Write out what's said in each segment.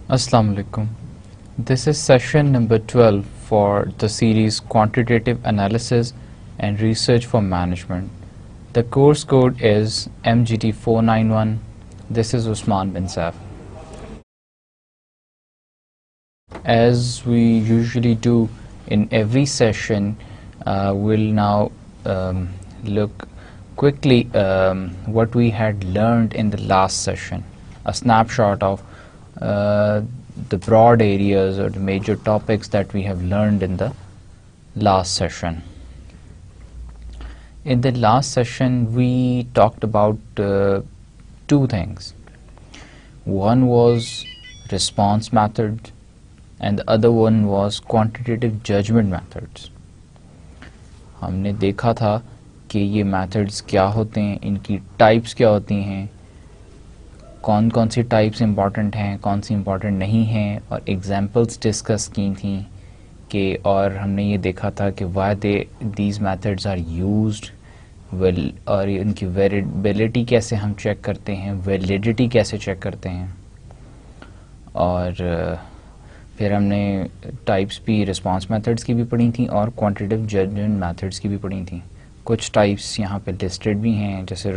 Assalamu alaikum. This is session number 12 for the series Quantitative Analysis and Research for Management. The course code is MGT 491. This is Usman bin Saif. As we usually do in every session, we'll now look quickly what we had learned in the last session, a snapshot of the broad areas or the major topics that we have learned in the last session. In the last session, we talked about two things. One was response method and the other one was quantitative judgment methods. हमने देखा था कि ये methods क्या होते हैं, इनकी types क्या होती हैं, कौन कौन सी टाइप्स इंपॉर्टेंट हैं, कौन सी इंपॉर्टेंट नहीं हैं, और एग्जांपल्स डिस्कस की थी कि, और हमने ये देखा था कि why these methods are used, well, और इनकी वेरिएबिलिटी कैसे हम चेक करते हैं, वैलिडिटी कैसे चेक करते हैं, और फिर हमने टाइप्स भी रिस्पांस मेथड्स की भी पढ़ी थी और क्वांटिटेटिव जजमेंट मेथड्स की भी पढ़ी थी. कुछ टाइप्स यहाँ पे लिस्टेड भी हैं, जैसे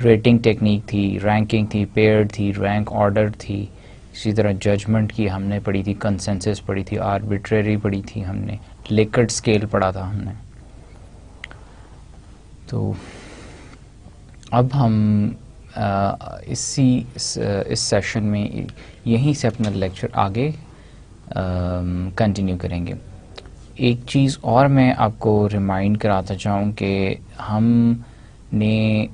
रेटिंग टेक्निक थी, रैंकिंग थी, पेयर्ड थी, रैंक ऑर्डर थी. इसी तरह जजमेंट की हमने पढ़ी थी, कंसेंसस पढ़ी थी, आर्बिट्रेरी पढ़ी थी, हमने लिकर्ट स्केल पढ़ा था हमने. तो अब हम इस सेशन में यहीं से अपना लेक्चर आगे कंटिन्यू करेंगे. एक चीज़ और मैं आपको रिमाइंड कराता चाहूँ कि हमने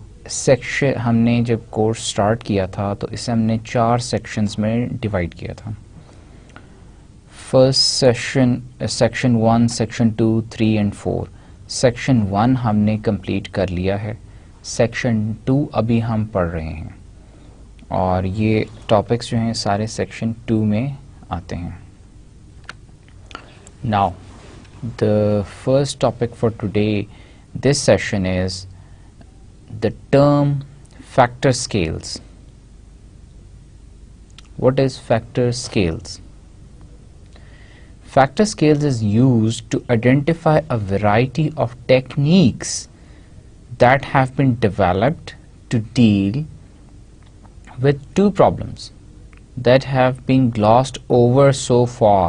जब कोर्स स्टार्ट किया था तो इसे हमने 4 सेक्शंस में डिवाइड किया था. First section 1, section 2, 3 and 4. Section 1 हमने कंप्लीट कर लिया है. सेक्शन 2 अभी हम पढ़ रहे हैं और ये टॉपिक्स जो हैं सारे सेक्शन 2 में आते हैं. Now the first topic for today this session is the term factor scales. What is factor scales? Factor scales is used to identify a variety of techniques that have been developed to deal with two problems that have been glossed over so far.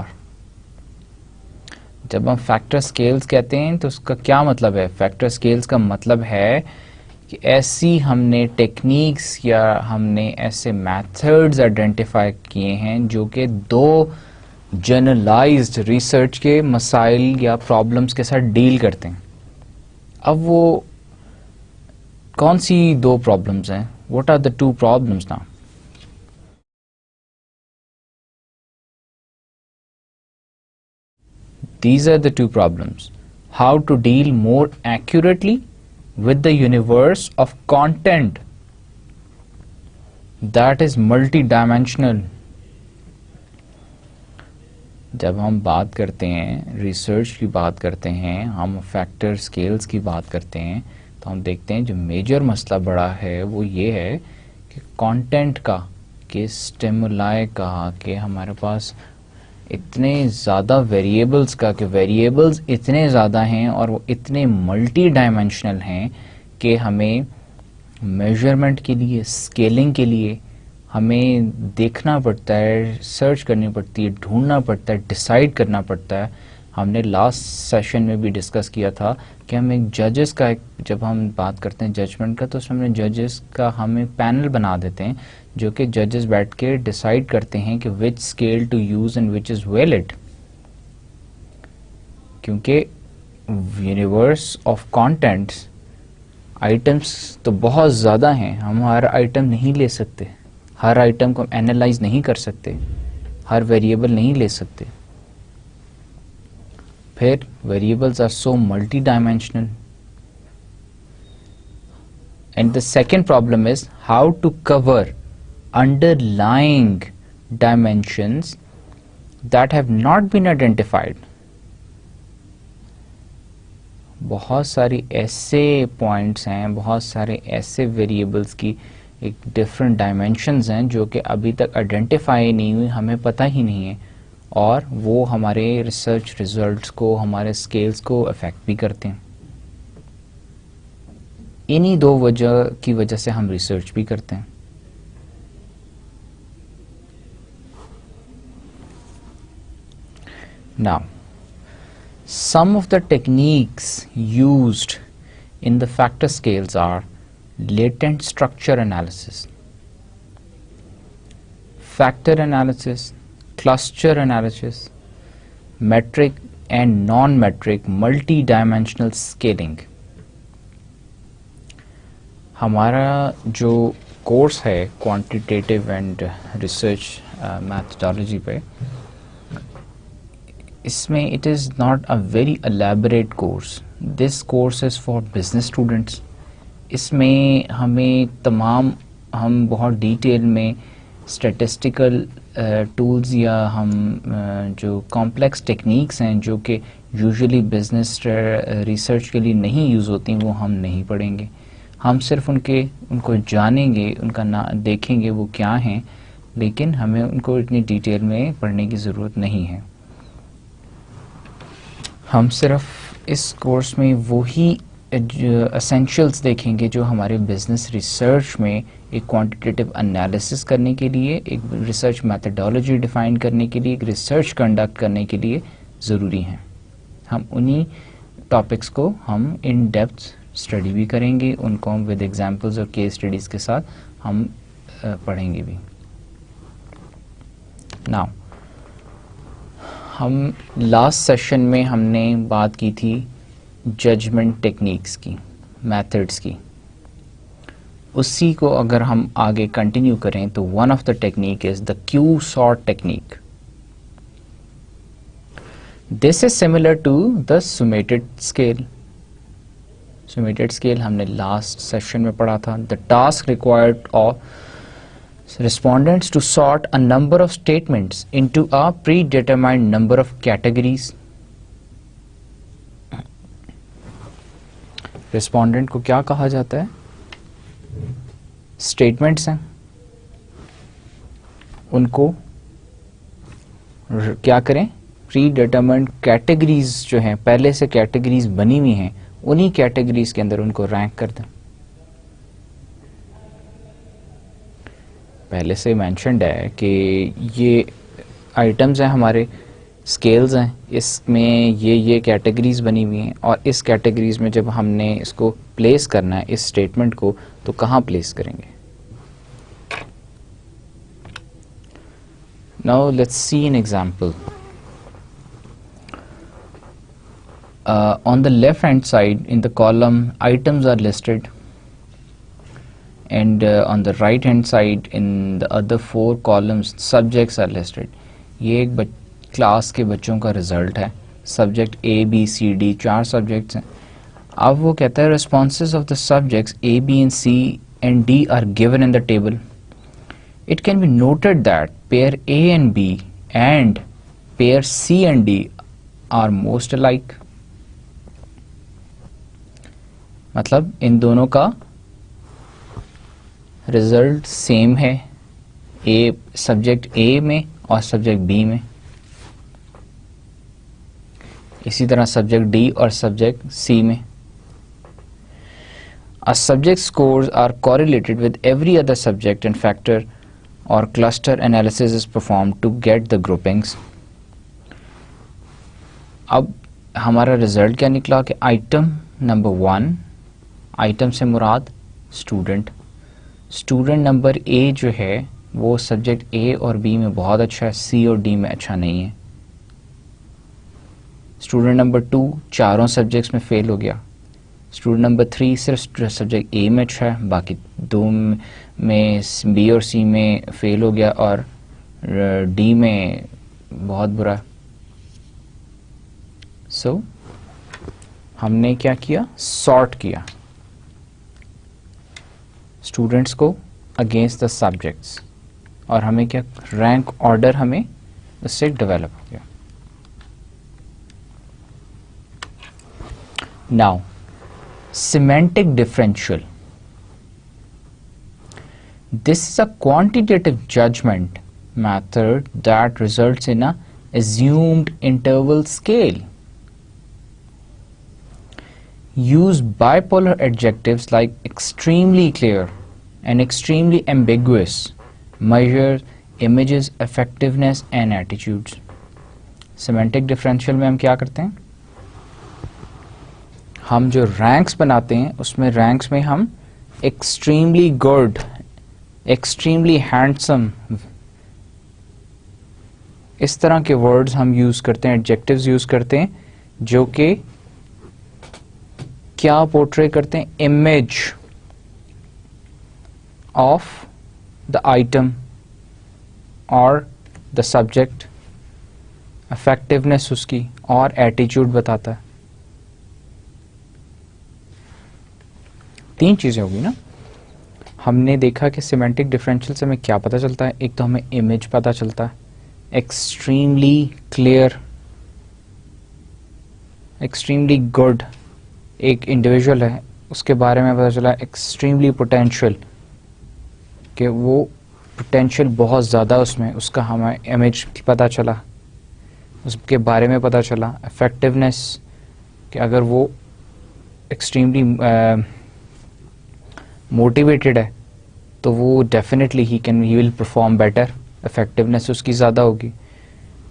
जब हम factor scales कहते हैं तो उसका क्या मतलब है? Factor scales का मतलब है कि ऐसी हमने टेक्निक्स या हमने ऐसे मेथड्स आइडेंटिफाई किए हैं जो कि दो जनरलाइज्ड रिसर्च के मसाइल या प्रॉब्लम्स के साथ डील करते हैं. अब वो कौन सी दो प्रॉब्लम्स हैं? What are the two problems now? These are the two problems. How to deal more accurately with the universe of content that is multidimensional. जब हम बात करते हैं, रिसर्च की बात करते हैं, हम फैक्टर स्केल्स की बात करते हैं, तो हम देखते हैं जो मेजर मसला बड़ा है वो ये है कि कंटेंट का, कि स्टिमुलाई का, कि हमारे पास इतने ज़्यादा वेरिएबल्स का, कि वेरिएबल्स इतने ज़्यादा हैं और वो इतने मल्टी डायमेंशनल हैं कि हमें मेजरमेंट के लिए, स्केलिंग के लिए हमें देखना पड़ता है, सर्च करनी पड़ती है, ढूंढना पड़ता है, डिसाइड करना पड़ता है. हमने लास्ट सेशन में भी डिस्कस किया था कि हम एक जजेस का, जब हम बात करते हैं जजमेंट का, तो उसमें हमने जजेस का हमें पैनल बना देते हैं जो कि जजेस बैठ के डिसाइड करते हैं कि which scale to use and which is valid. क्योंकि यूनिवर्स ऑफ कंटेंट्स, आइटम्स तो बहुत ज़्यादा हैं, हम हर आइटम नहीं ले सकते, हर आइटम को एनालाइज नहीं कर सकते, हर वेरिएबल नहीं ले सकते. फिर variables are so multi dimensional. And the second problem is how to cover underlying dimensions that have not been identified. बहुत सारी ऐसे पॉइंट्स हैं, बहुत सारे ऐसे वेरिएबल्स की एक डिफरेंट डायमेंशंस हैं जो कि अभी तक आइडेंटिफाई नहीं हुई, हमें पता ही नहीं है, और वो हमारे रिसर्च रिजल्ट्स को, हमारे स्केल्स को अफेक्ट भी करते हैं। इन्हीं दो वजह की वजह से हम रिसर्च भी करते हैं। Now, some of the techniques used in the factor scales are latent structure analysis, factor analysis, cluster analysis, metric and non-metric multi-dimensional scaling. हमारा जो कोर्स है क्वांटिटेटिव एंड रिसर्च मैथडोलॉजी पे, इसमें it is not a very elaborate course. This course is for business students. इसमें हम बहुत detail में statistical tools या हम जो कॉम्प्लेक्स टेक्निक्स हैं जो कि यूजुअली बिजनेस रिसर्च के लिए नहीं यूज़ होती, वो हम नहीं पढ़ेंगे। हम सिर्फ उनको जानेंगे, उनका देखेंगे वो क्या हैं, लेकिन हमें उनको इतनी डिटेल में पढ़ने की ज़रूरत नहीं है। हम सिर्फ इस कोर्स में वही एसेंशियल्स देखेंगे जो हमारे बिजनेस रिसर्च में एक क्वांटिटेटिव एनालिसिस करने के लिए, एक रिसर्च मैथडोलॉजी डिफाइन करने के लिए, एक रिसर्च कंडक्ट करने के लिए ज़रूरी हैं। हम उन्हीं टॉपिक्स को हम इन डेप्थ स्टडी भी करेंगे, उनको हम विद एग्जांपल्स और केस स्टडीज़ के साथ हम पढ़ेंगे भी। नाउ, हम लास्ट सेशन में हमने बात की थी जजमेंट टेक्निक्स की, मेथड्स की। उसी को अगर हम आगे कंटिन्यू करें तो one of the technique is the Q sort technique. This is similar to the summated scale. Summated scale हमने लास्ट सेशन में पढ़ा था। The task required of respondents to sort a number of statements into a predetermined number of categories. Respondent को क्या कहा जाता है? Statements हैं, उनको क्या करें? Predetermined categories जो हैं, पहले से categories बनी हुई हैं, उन्हीं categories के अंदर उनको रैंक कर दें। पहले से मेंशन्ड है कि ये आइटम्स हैं, हमारे स्केल्स हैं, इसमें ये कैटेगरीज बनी हुई हैं, और इस कैटेगरीज में जब हमने इसको प्लेस करना है, इस स्टेटमेंट को, तो कहाँ प्लेस करेंगे? Now let's see an example. On the left hand side in the column items are listed, and on the right hand side in the other 4 columns subjects are listed. ये एक class के बच्चों का result है। Subject A B C D 4 subjects हैं। अब वो कहता है responses of the subjects A B and C and D are given in the table. It can be noted that pair A and B and pair C and D are most alike. मतलब इन दोनों का result same है, a subject ए में और subject B में, इसी तरह subject D और सब्जेक्ट सी में। A subject scores are correlated with every other subject and factor or cluster analysis is performed to get the groupings. अब हमारा रिजल्ट क्या निकला कि आइटम नंबर 1, आइटम से मुराद स्टूडेंट नंबर ए जो है वो सब्जेक्ट ए और बी में बहुत अच्छा है, सी और डी में अच्छा नहीं है। स्टूडेंट नंबर 2 चारों सब्जेक्ट्स में फेल हो गया। स्टूडेंट नंबर 3 सिर्फ सब्जेक्ट ए में अच्छा है, बाकी 2 में बी और सी में फेल हो गया, और डी में बहुत बुरा। सो हमने क्या किया? सॉर्ट किया स्टूडेंट्स को अगेंस्ट द सब्जेक्ट्स, और हमें क्या रैंक ऑर्डर हमें उससे डेवलप हो गया। Now semantic differential. This is a quantitative judgment method that results in a assumed interval scale. Use bipolar adjectives like extremely clear and extremely ambiguous. Measure images, effectiveness and attitudes. Semantic differential में हम क्या करते हैं, हम जो ranks बनाते हैं उसमें रैंक्स में हम एक्सट्रीमली गुड, एक्सट्रीमली हैंडसम, इस तरह के वर्ड्स हम यूज करते हैं, एडजेक्टिव्स यूज करते हैं जो कि क्या पोर्ट्रे करते हैं, इमेज ऑफ द आइटम और द सब्जेक्ट, इफेक्टिवनेस उसकी और एटीट्यूड बताता है। तीन चीजें होगी ना। हमने देखा कि सिमेंटिक डिफरेंशियल से हमें क्या पता चलता है, एक तो हमें इमेज पता चलता है, एक्सट्रीमली क्लियर, एक्सट्रीमली गुड एक इंडिविजुअल है उसके बारे में पता चला, एक्सट्रीमली पोटेंशियल कि वो पोटेंशियल बहुत ज़्यादा उसमें, उसका हमें इमेज पता चला, उसके बारे में पता चला। इफेक्टिवनेस कि अगर वो एक्सट्रीमली मोटिवेटेड है तो वो definitely he will perform better, effectiveness उसकी ज़्यादा होगी।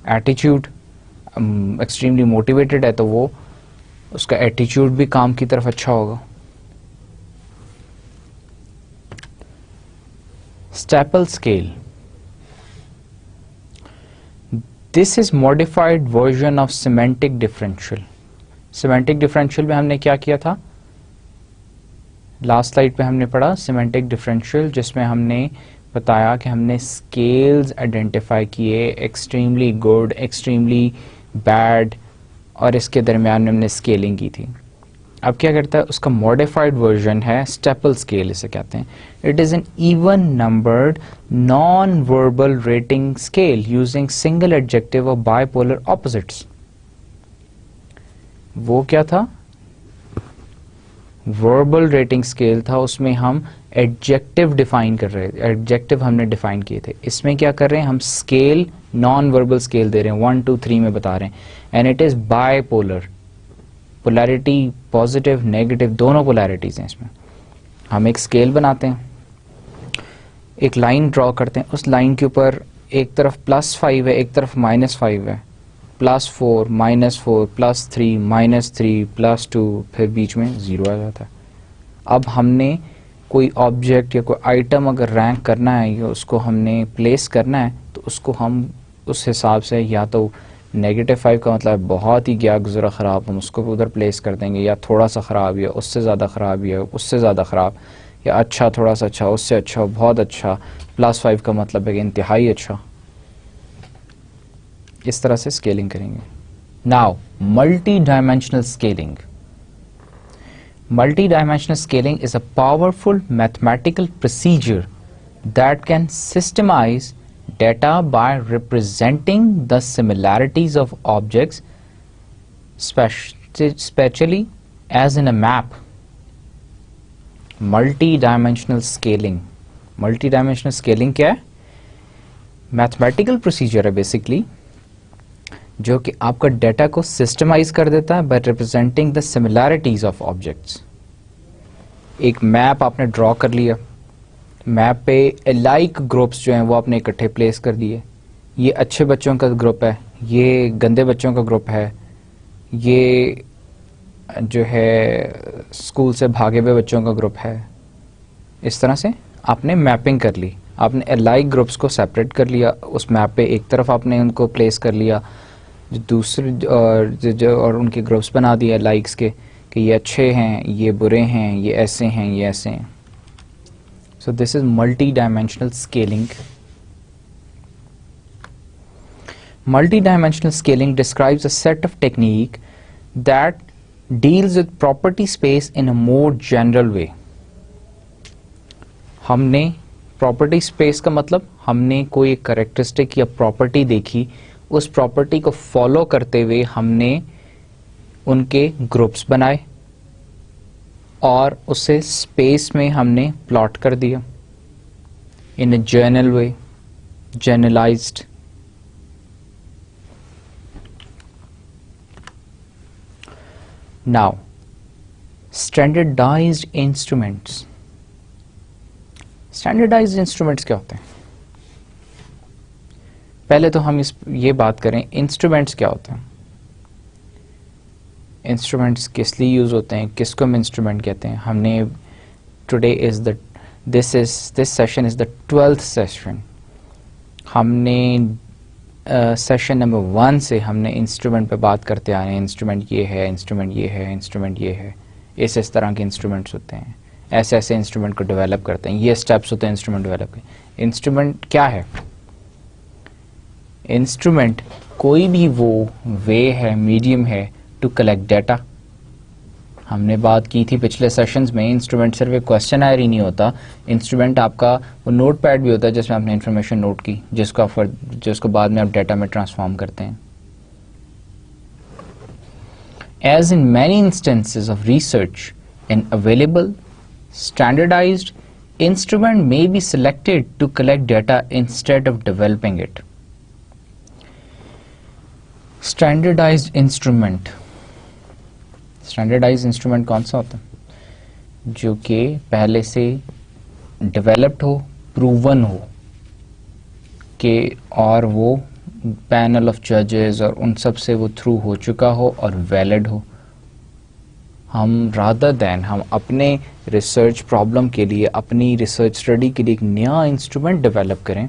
एटीट्यूड, एक्सट्रीमली मोटिवेटेड है तो वो उसका एटीट्यूड भी काम की तरफ अच्छा होगा। Staple scale, this is modified version of semantic differential. Semantic differential में हमने क्या किया था, लास्ट स्लाइड पे हमने पढ़ा सिमेंटिक डिफरेंशियल, जिसमें हमने बताया कि हमने स्केल्स आइडेंटिफाई किए, एक्सट्रीमली गुड, एक्सट्रीमली बैड, और इसके दरमियान में हमने स्केलिंग की थी। अब क्या करता है, उसका मॉडिफाइड वर्जन है स्टेपल स्केल, इसे कहते हैं। It is an even numbered non verbal rating scale using single adjective और बाइपोलर ऑपोजिट्स। वो क्या था, वर्बल रेटिंग स्केल था, उसमें हम एडजेक्टिव डिफाइन कर रहे थे, एडजेक्टिव हमने डिफाइन किए थे। इसमें क्या कर रहे हैं, हम स्केल नॉन वर्बल स्केल दे रहे हैं, 1 2 3 में बता रहे हैं, and it is bipolar, polarity positive negative दोनों पोलैरिटीज हैं इसमें। हम एक स्केल बनाते हैं, एक लाइन ड्रॉ करते हैं, उस लाइन के ऊपर एक तरफ +5 है, एक तरफ -5 है, +4 -4 +3 -3 +2, फिर बीच में 0 आ जाता है। अब हमने कोई ऑब्जेक्ट या कोई आइटम अगर रैंक करना है या उसको हमने प्लेस करना है तो उसको हम उस हिसाब से, या तो -5 का मतलब बहुत ही गया गुजरा ख़राब, हम उसको उधर प्लेस कर देंगे, या थोड़ा सा ख़राब, या उससे ज़्यादा ख़राब, या उससे ज़्यादा ख़राब, या अच्छा, थोड़ा सा अच्छा, उससे अच्छा, बहुत अच्छा। +5 का मतलब है कि इंतहाई अच्छा। इस तरह से स्केलिंग करेंगे। Now multi dimensional scaling. Multi-dimensional scaling is a powerful mathematical procedure that can systemize data by representing the similarities of objects, especially as in a map. Multi-dimensional scaling. Multi-dimensional scaling क्या है? Mathematical procedure है basically, जो कि आपका data को systemise कर देता है by representing the similarities of objects. एक मैप आपने ड्रॉ कर लिया, मैप पे अलाइक ग्रुप्स जो हैं वो आपने इकट्ठे प्लेस कर दिए, ये अच्छे बच्चों का ग्रुप है, ये गंदे बच्चों का ग्रुप है, ये जो है स्कूल से भागे हुए बच्चों का ग्रुप है। इस तरह से आपने मैपिंग कर ली, आपने अलाइक ग्रुप्स को सेपरेट कर लिया, उस मैप पे एक तरफ आपने उनको प्लेस कर लिया, जो दूसरे और उनके ग्रुप्स बना दिए लाइक्स के कि ये अच्छे हैं, ये बुरे हैं, ये ऐसे हैं, ये ऐसे हैं। So this is multi dimensional scaling. Multi dimensional scaling describes a set of technique that deals with property space in a more general वे। हमने प्रॉपर्टी स्पेस का मतलब, हमने कोई कैरेक्टरिस्टिक या प्रॉपर्टी देखी, उस प्रॉपर्टी को फॉलो करते हुए हमने उनके ग्रुप्स बनाए और उसे स्पेस में हमने प्लॉट कर दिया। in a general way, generalized. Now, standardized instruments. Standardized instruments क्या होते हैं? पहले तो हम ये बात करें इंस्ट्रूमेंट्स क्या होते हैं. इंस्ट्रूमेंट्स किस लिए यूज होते हैं, किसको हम इंस्ट्रूमेंट कहते हैं. हमने today is the this session is the 12th session. हमने सेशन नंबर 1 से हमने इंस्ट्रूमेंट पे बात करते आ रहे हैं. इंस्ट्रूमेंट ये है, इंस्ट्रूमेंट ये है, इंस्ट्रूमेंट ये है. इस तरह के इंस्ट्रूमेंट्स होते हैं. ऐसे ऐसे इंस्ट्रूमेंट को डेवलप करते हैं. ये स्टेप्स होते हैं इंस्ट्रूमेंट डेवलप के. इंस्ट्रूमेंट क्या है? इंस्ट्रूमेंट कोई भी वो वे है, मीडियम है टू कलेक्ट डाटा. हमने बात की थी पिछले सेशंस में, इंस्ट्रूमेंट सिर्फ एक क्वेश्चनर ही नहीं होता. इंस्ट्रूमेंट आपका वो नोट पैड भी होता है जिसमें आपने इंफॉर्मेशन नोट की, जिसको बाद में आप डाटा में ट्रांसफॉर्म करते हैं. As in many instances of research in available standardized instrument may be selected to collect data instead of developing it. Standardized instrument कौन सा होता है? जो कि पहले से डेवलप्ड हो, प्रूवन हो कि और वो पैनल ऑफ जजेस और उन सब से वो थ्रू हो चुका हो और वैलिड हो. हम रादर दैन हम अपने रिसर्च प्रॉब्लम के लिए, अपनी रिसर्च स्टडी के लिए एक नया इंस्ट्रूमेंट डेवलप करें,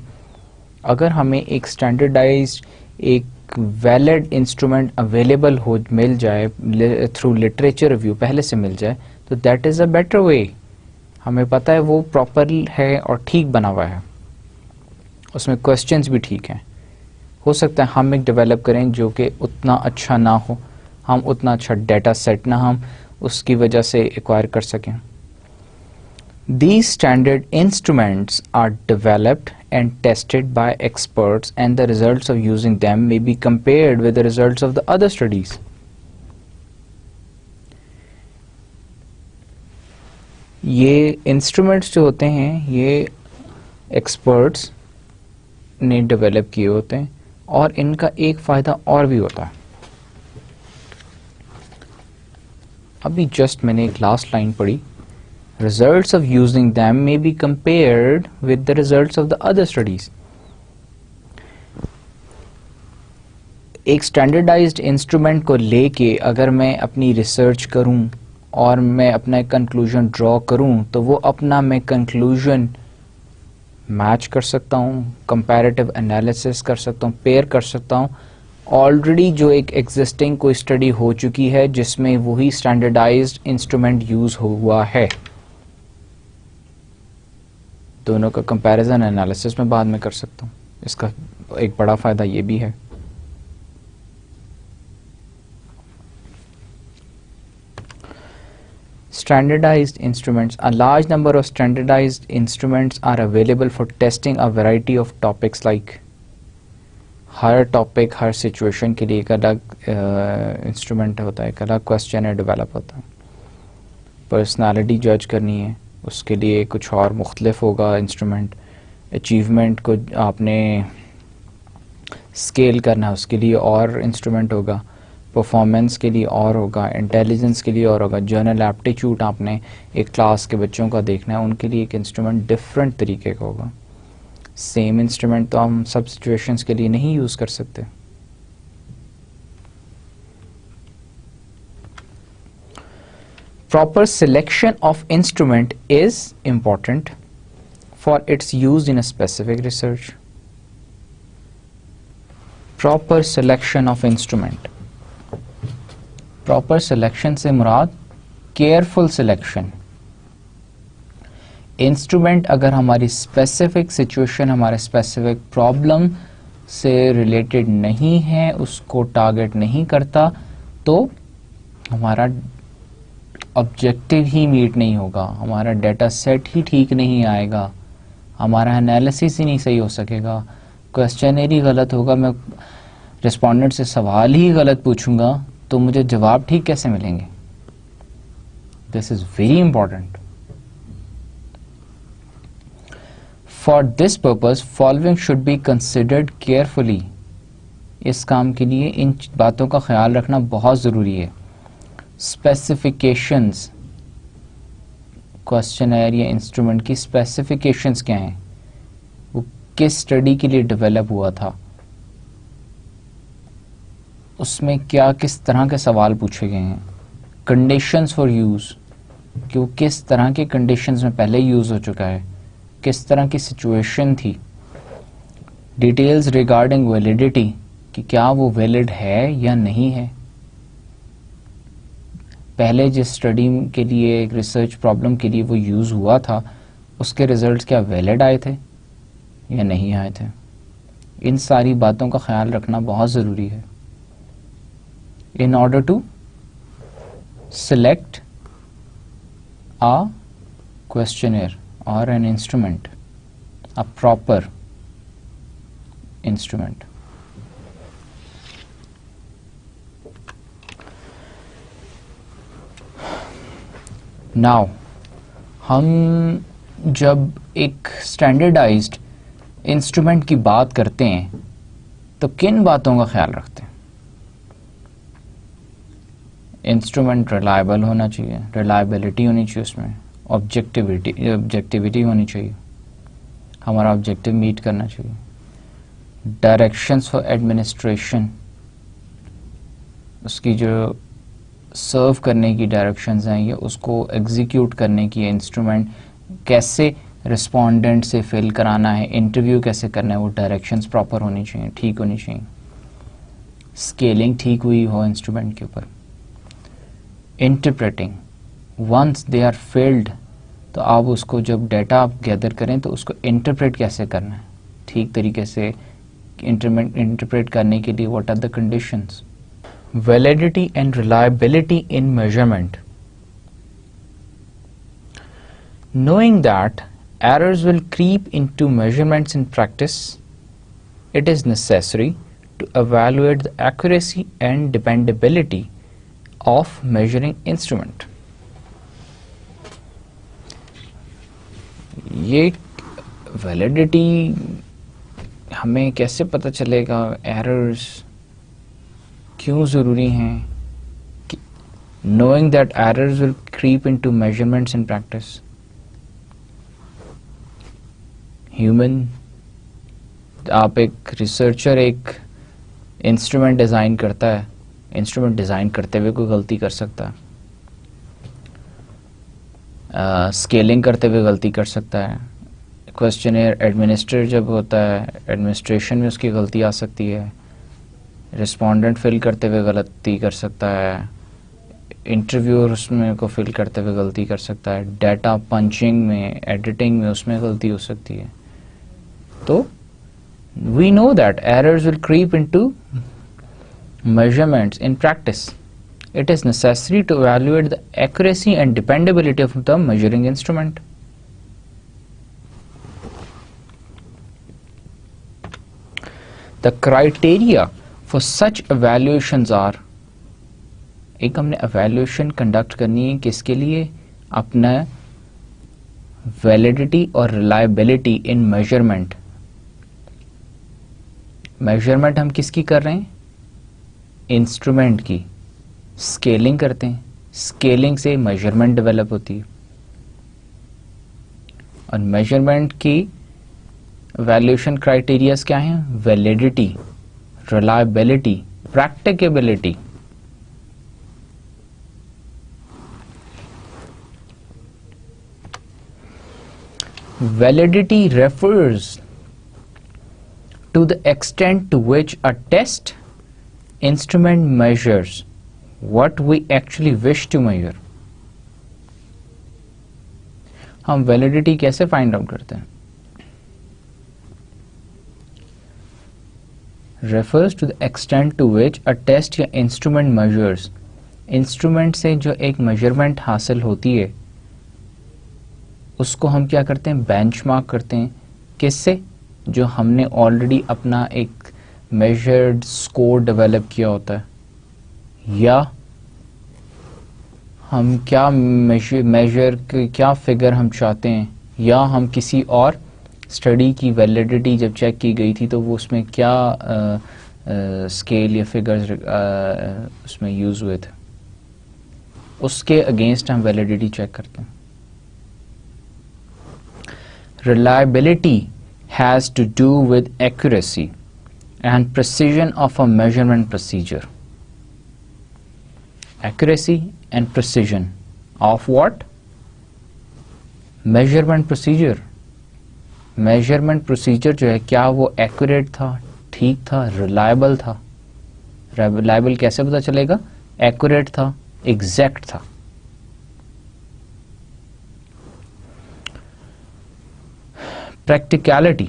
अगर हमें एक स्टैंडर्डाइज्ड, एक वैलिड इंस्ट्रूमेंट अवेलेबल हो, मिल जाए थ्रू लिटरेचर रिव्यू पहले से मिल जाए, तो that is a better way. हमें पता है वो प्रॉपर है और ठीक बना हुआ है, उसमें क्वेश्चंस भी ठीक हैं. हो सकता है हम एक डेवलप करें जो कि उतना अच्छा ना हो, हम उतना अच्छा डाटा सेट ना हम उसकी वजह से एक्वायर कर सकें. These standard instruments are developed and tested by experts, and the results of using them may be compared with the results of the other studies. ये instruments जो होते हैं ये experts ने डेवलप किए होते हैं और इनका एक फ़ायदा और भी होता है. अभी जस्ट मैंने एक लास्ट लाइन पढ़ी, results of using them may be compared with the results of the other studies. एक स्टैंडर्डाइज्ड इंस्ट्रूमेंट को लेके अगर मैं अपनी रिसर्च करूं और मैं अपना कंक्लूजन ड्रॉ करूं, तो वो अपना मैं कंक्लूजन मैच कर सकता हूं, कंपैरेटिव एनालिसिस कर सकता हूं, पेयर कर सकता हूं ऑलरेडी जो एक एग्जिस्टिंग कोई स्टडी हो चुकी है जिसमें वही स्टैंडर्डाइज्ड इंस्ट्रूमेंट यूज हुआ है. दोनों का कंपैरिजन एनालिसिस में बाद में कर सकता हूँ. इसका एक बड़ा फ़ायदा ये भी है. Standardized instruments. A large number of standardized instruments are available for testing a variety of topics like her topic, her situation के लिए एक अलग इंस्ट्रूमेंट होता है, एक अलग क्वेश्चन है डेवलप होता है. पर्सनालिटी जज करनी है उसके लिए कुछ और मुख्तलिफ होगा इंस्ट्रूमेंट. अचीवमेंट को आपने स्केल करना है उसके लिए और इंस्ट्रूमेंट होगा. परफॉर्मेंस के लिए और होगा, इंटेलिजेंस के लिए और होगा. जनरल एप्टीट्यूड आपने एक क्लास के बच्चों का देखना है, उनके लिए एक इंस्ट्रूमेंट डिफरेंट तरीके का होगा. सेम इंस्ट्रूमेंट तो हम सब सिचुएशंस के लिए नहीं यूज़ कर सकते. Proper selection of instrument is important for its use in a specific research. Proper selection of instrument. Proper selection से मुराद careful selection. इंस्ट्रूमेंट अगर हमारी स्पेसिफिक सिचुएशन, हमारे स्पेसिफिक प्रॉब्लम से रिलेटेड नहीं है, उसको टारगेट नहीं करता, तो हमारा ऑब्जेक्टिव ही मीट नहीं होगा, हमारा डाटा सेट ही ठीक नहीं आएगा, हमारा एनालिसिस ही नहीं सही हो सकेगा, क्वेश्चनर ही गलत होगा, मैं रिस्पोंडेंट से सवाल ही गलत पूछूंगा तो मुझे जवाब ठीक कैसे मिलेंगे. This is very important. For this purpose following should be considered carefully, इस काम के लिए इन बातों का ख्याल रखना बहुत ज़रूरी है। स्पेसिफिकेशंस, क्वेश्चनर या इंस्ट्रूमेंट की स्पेसिफिकेशंस क्या हैं, वो किस स्टडी के लिए डेवलप हुआ था, उसमें क्या किस तरह के सवाल पूछे गए हैं। कंडीशंस फॉर यूज़, कि वो किस तरह के कंडीशंस में पहले यूज़ हो चुका है, किस तरह की सिचुएशन थी। डिटेल्स रिगार्डिंग वैलिडिटी, कि क्या वो वैलिड है या नहीं है, पहले जिस स्टडी के लिए, एक रिसर्च प्रॉब्लम के लिए वो यूज़ हुआ था, उसके रिजल्ट्स क्या वैलिड आए थे या नहीं आए थे। इन सारी बातों का ख्याल रखना बहुत ज़रूरी है in order to select a questionnaire or an instrument, a proper instrument. Now, हम जब एक स्टैंडर्डाइज्ड इंस्ट्रूमेंट की बात करते हैं तो किन बातों का ख्याल रखते हैं? इंस्ट्रूमेंट रिलायबल होना चाहिए, रिलायबिलिटी होनी चाहिए, उसमें ऑब्जेक्टिविटी होनी चाहिए, हमारा ऑब्जेक्टिव मीट करना चाहिए। डायरेक्शंस फॉर एडमिनिस्ट्रेशन, उसकी जो सर्व करने की डायरेक्शंस हैं या उसको एग्जीक्यूट करने की, इंस्ट्रूमेंट कैसे रिस्पोंडेंट से फिल कराना है, इंटरव्यू कैसे करना है, वो डायरेक्शंस प्रॉपर होनी चाहिए, ठीक होनी चाहिए। स्केलिंग ठीक हुई हो इंस्ट्रूमेंट के ऊपर। Interpreting, once they are filled, तो आप उसको जब डेटा आप गैदर करें तो उसको इंटरप्रेट कैसे करना है, ठीक तरीके से इंटरप्रेट करने के लिए what are the conditions. Validity and reliability in measurement, knowing that errors will creep into measurements in practice, it is necessary to evaluate the accuracy and dependability of measuring instrument. ये validity हमें कैसे पता चलेगा, errors क्यों ज़रूरी हैं, knowing that errors will creep into measurements in practice. Human, आप एक रिसर्चर एक इंस्ट्रूमेंट डिज़ाइन करता है, इंस्ट्रूमेंट डिज़ाइन करते हुए कोई गलती कर सकता है, स्केलिंग करते हुए गलती कर सकता है, क्वेश्चनर एडमिनिस्ट्रेट जब होता है एडमिनिस्ट्रेशन में उसकी गलती आ सकती है, रिस्पोंडेंट फिल करते हुए गलती कर सकता है, इंटरव्यूअर उसमें को फिल करते हुए गलती कर सकता है, डाटा पंचिंग में, एडिटिंग में उसमें गलती हो सकती है। तो we know that errors will creep into measurements in practice. It is necessary to evaluate the accuracy and dependability of the measuring instrument. The criteria for such evaluations are, एक हमने evaluation conduct करनी है किसके लिए, अपना validity और reliability in measurement। Measurement हम किसकी कर रहे हैं, इंस्ट्रूमेंट की। स्केलिंग करते हैं, स्केलिंग से मेजरमेंट डेवलप होती है, और मेजरमेंट की वैल्यूएशन क्राइटेरियाज क्या हैं, validity, reliability, practicability. Validity refers to the extent to which a test instrument measures what we actually wish to measure. हम वैलिडिटी कैसे फाइंड आउट करते हैं, refers to the extent to which a test या instrument measures, instrument से जो एक measurement हासिल होती है उसको हम क्या करते हैं, बेंचमार्क करते हैं। किससे, जो हमने ऑलरेडी अपना एक मेजर्ड स्कोर डेवलप किया होता है, या हम क्या मेजर क्या फिगर हम चाहते हैं, या हम किसी और स्टडी की वैलिडिटी जब चेक की गई थी तो वो उसमें क्या स्केल या फिगर्स उसमें यूज़ हुए थे, उसके अगेंस्ट हम वैलिडिटी चेक करते हैं. Reliability has to do with accuracy and precision of a measurement procedure. Accuracy and precision of what? Measurement procedure. Measurement procedure जो है क्या वो accurate था, ठीक था, reliable था. Reliable कैसे पता चलेगा? Accurate था, exact था. Practicality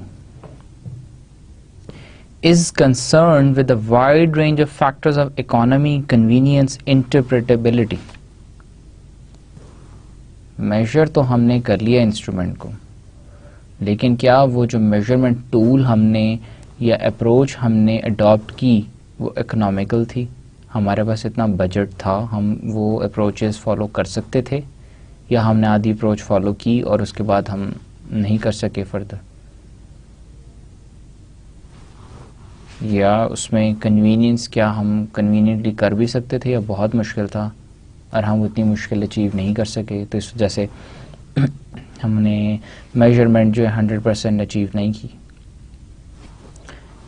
is concerned with a wide range of factors of economy, convenience, interpretability. Measure तो हमने कर लिया इंस्ट्रूमेंट को, लेकिन क्या वो जो मेजरमेंट टूल हमने या अप्रोच हमने अडॉप्ट की वो इकोनॉमिकल थी? हमारे पास इतना बजट था, हम वो अप्रोचेस फॉलो कर सकते थे, या हमने आधी अप्रोच फॉलो की और उसके बाद हम नहीं कर सके फर्दर, या उसमें कन्वीनियंस क्या हम कन्वीनियंटली कर भी सकते थे या बहुत मुश्किल था और हम उतनी मुश्किल अचीव नहीं कर सके, तो इस वजह से हमने मेजरमेंट जो है 100% अचीव नहीं की,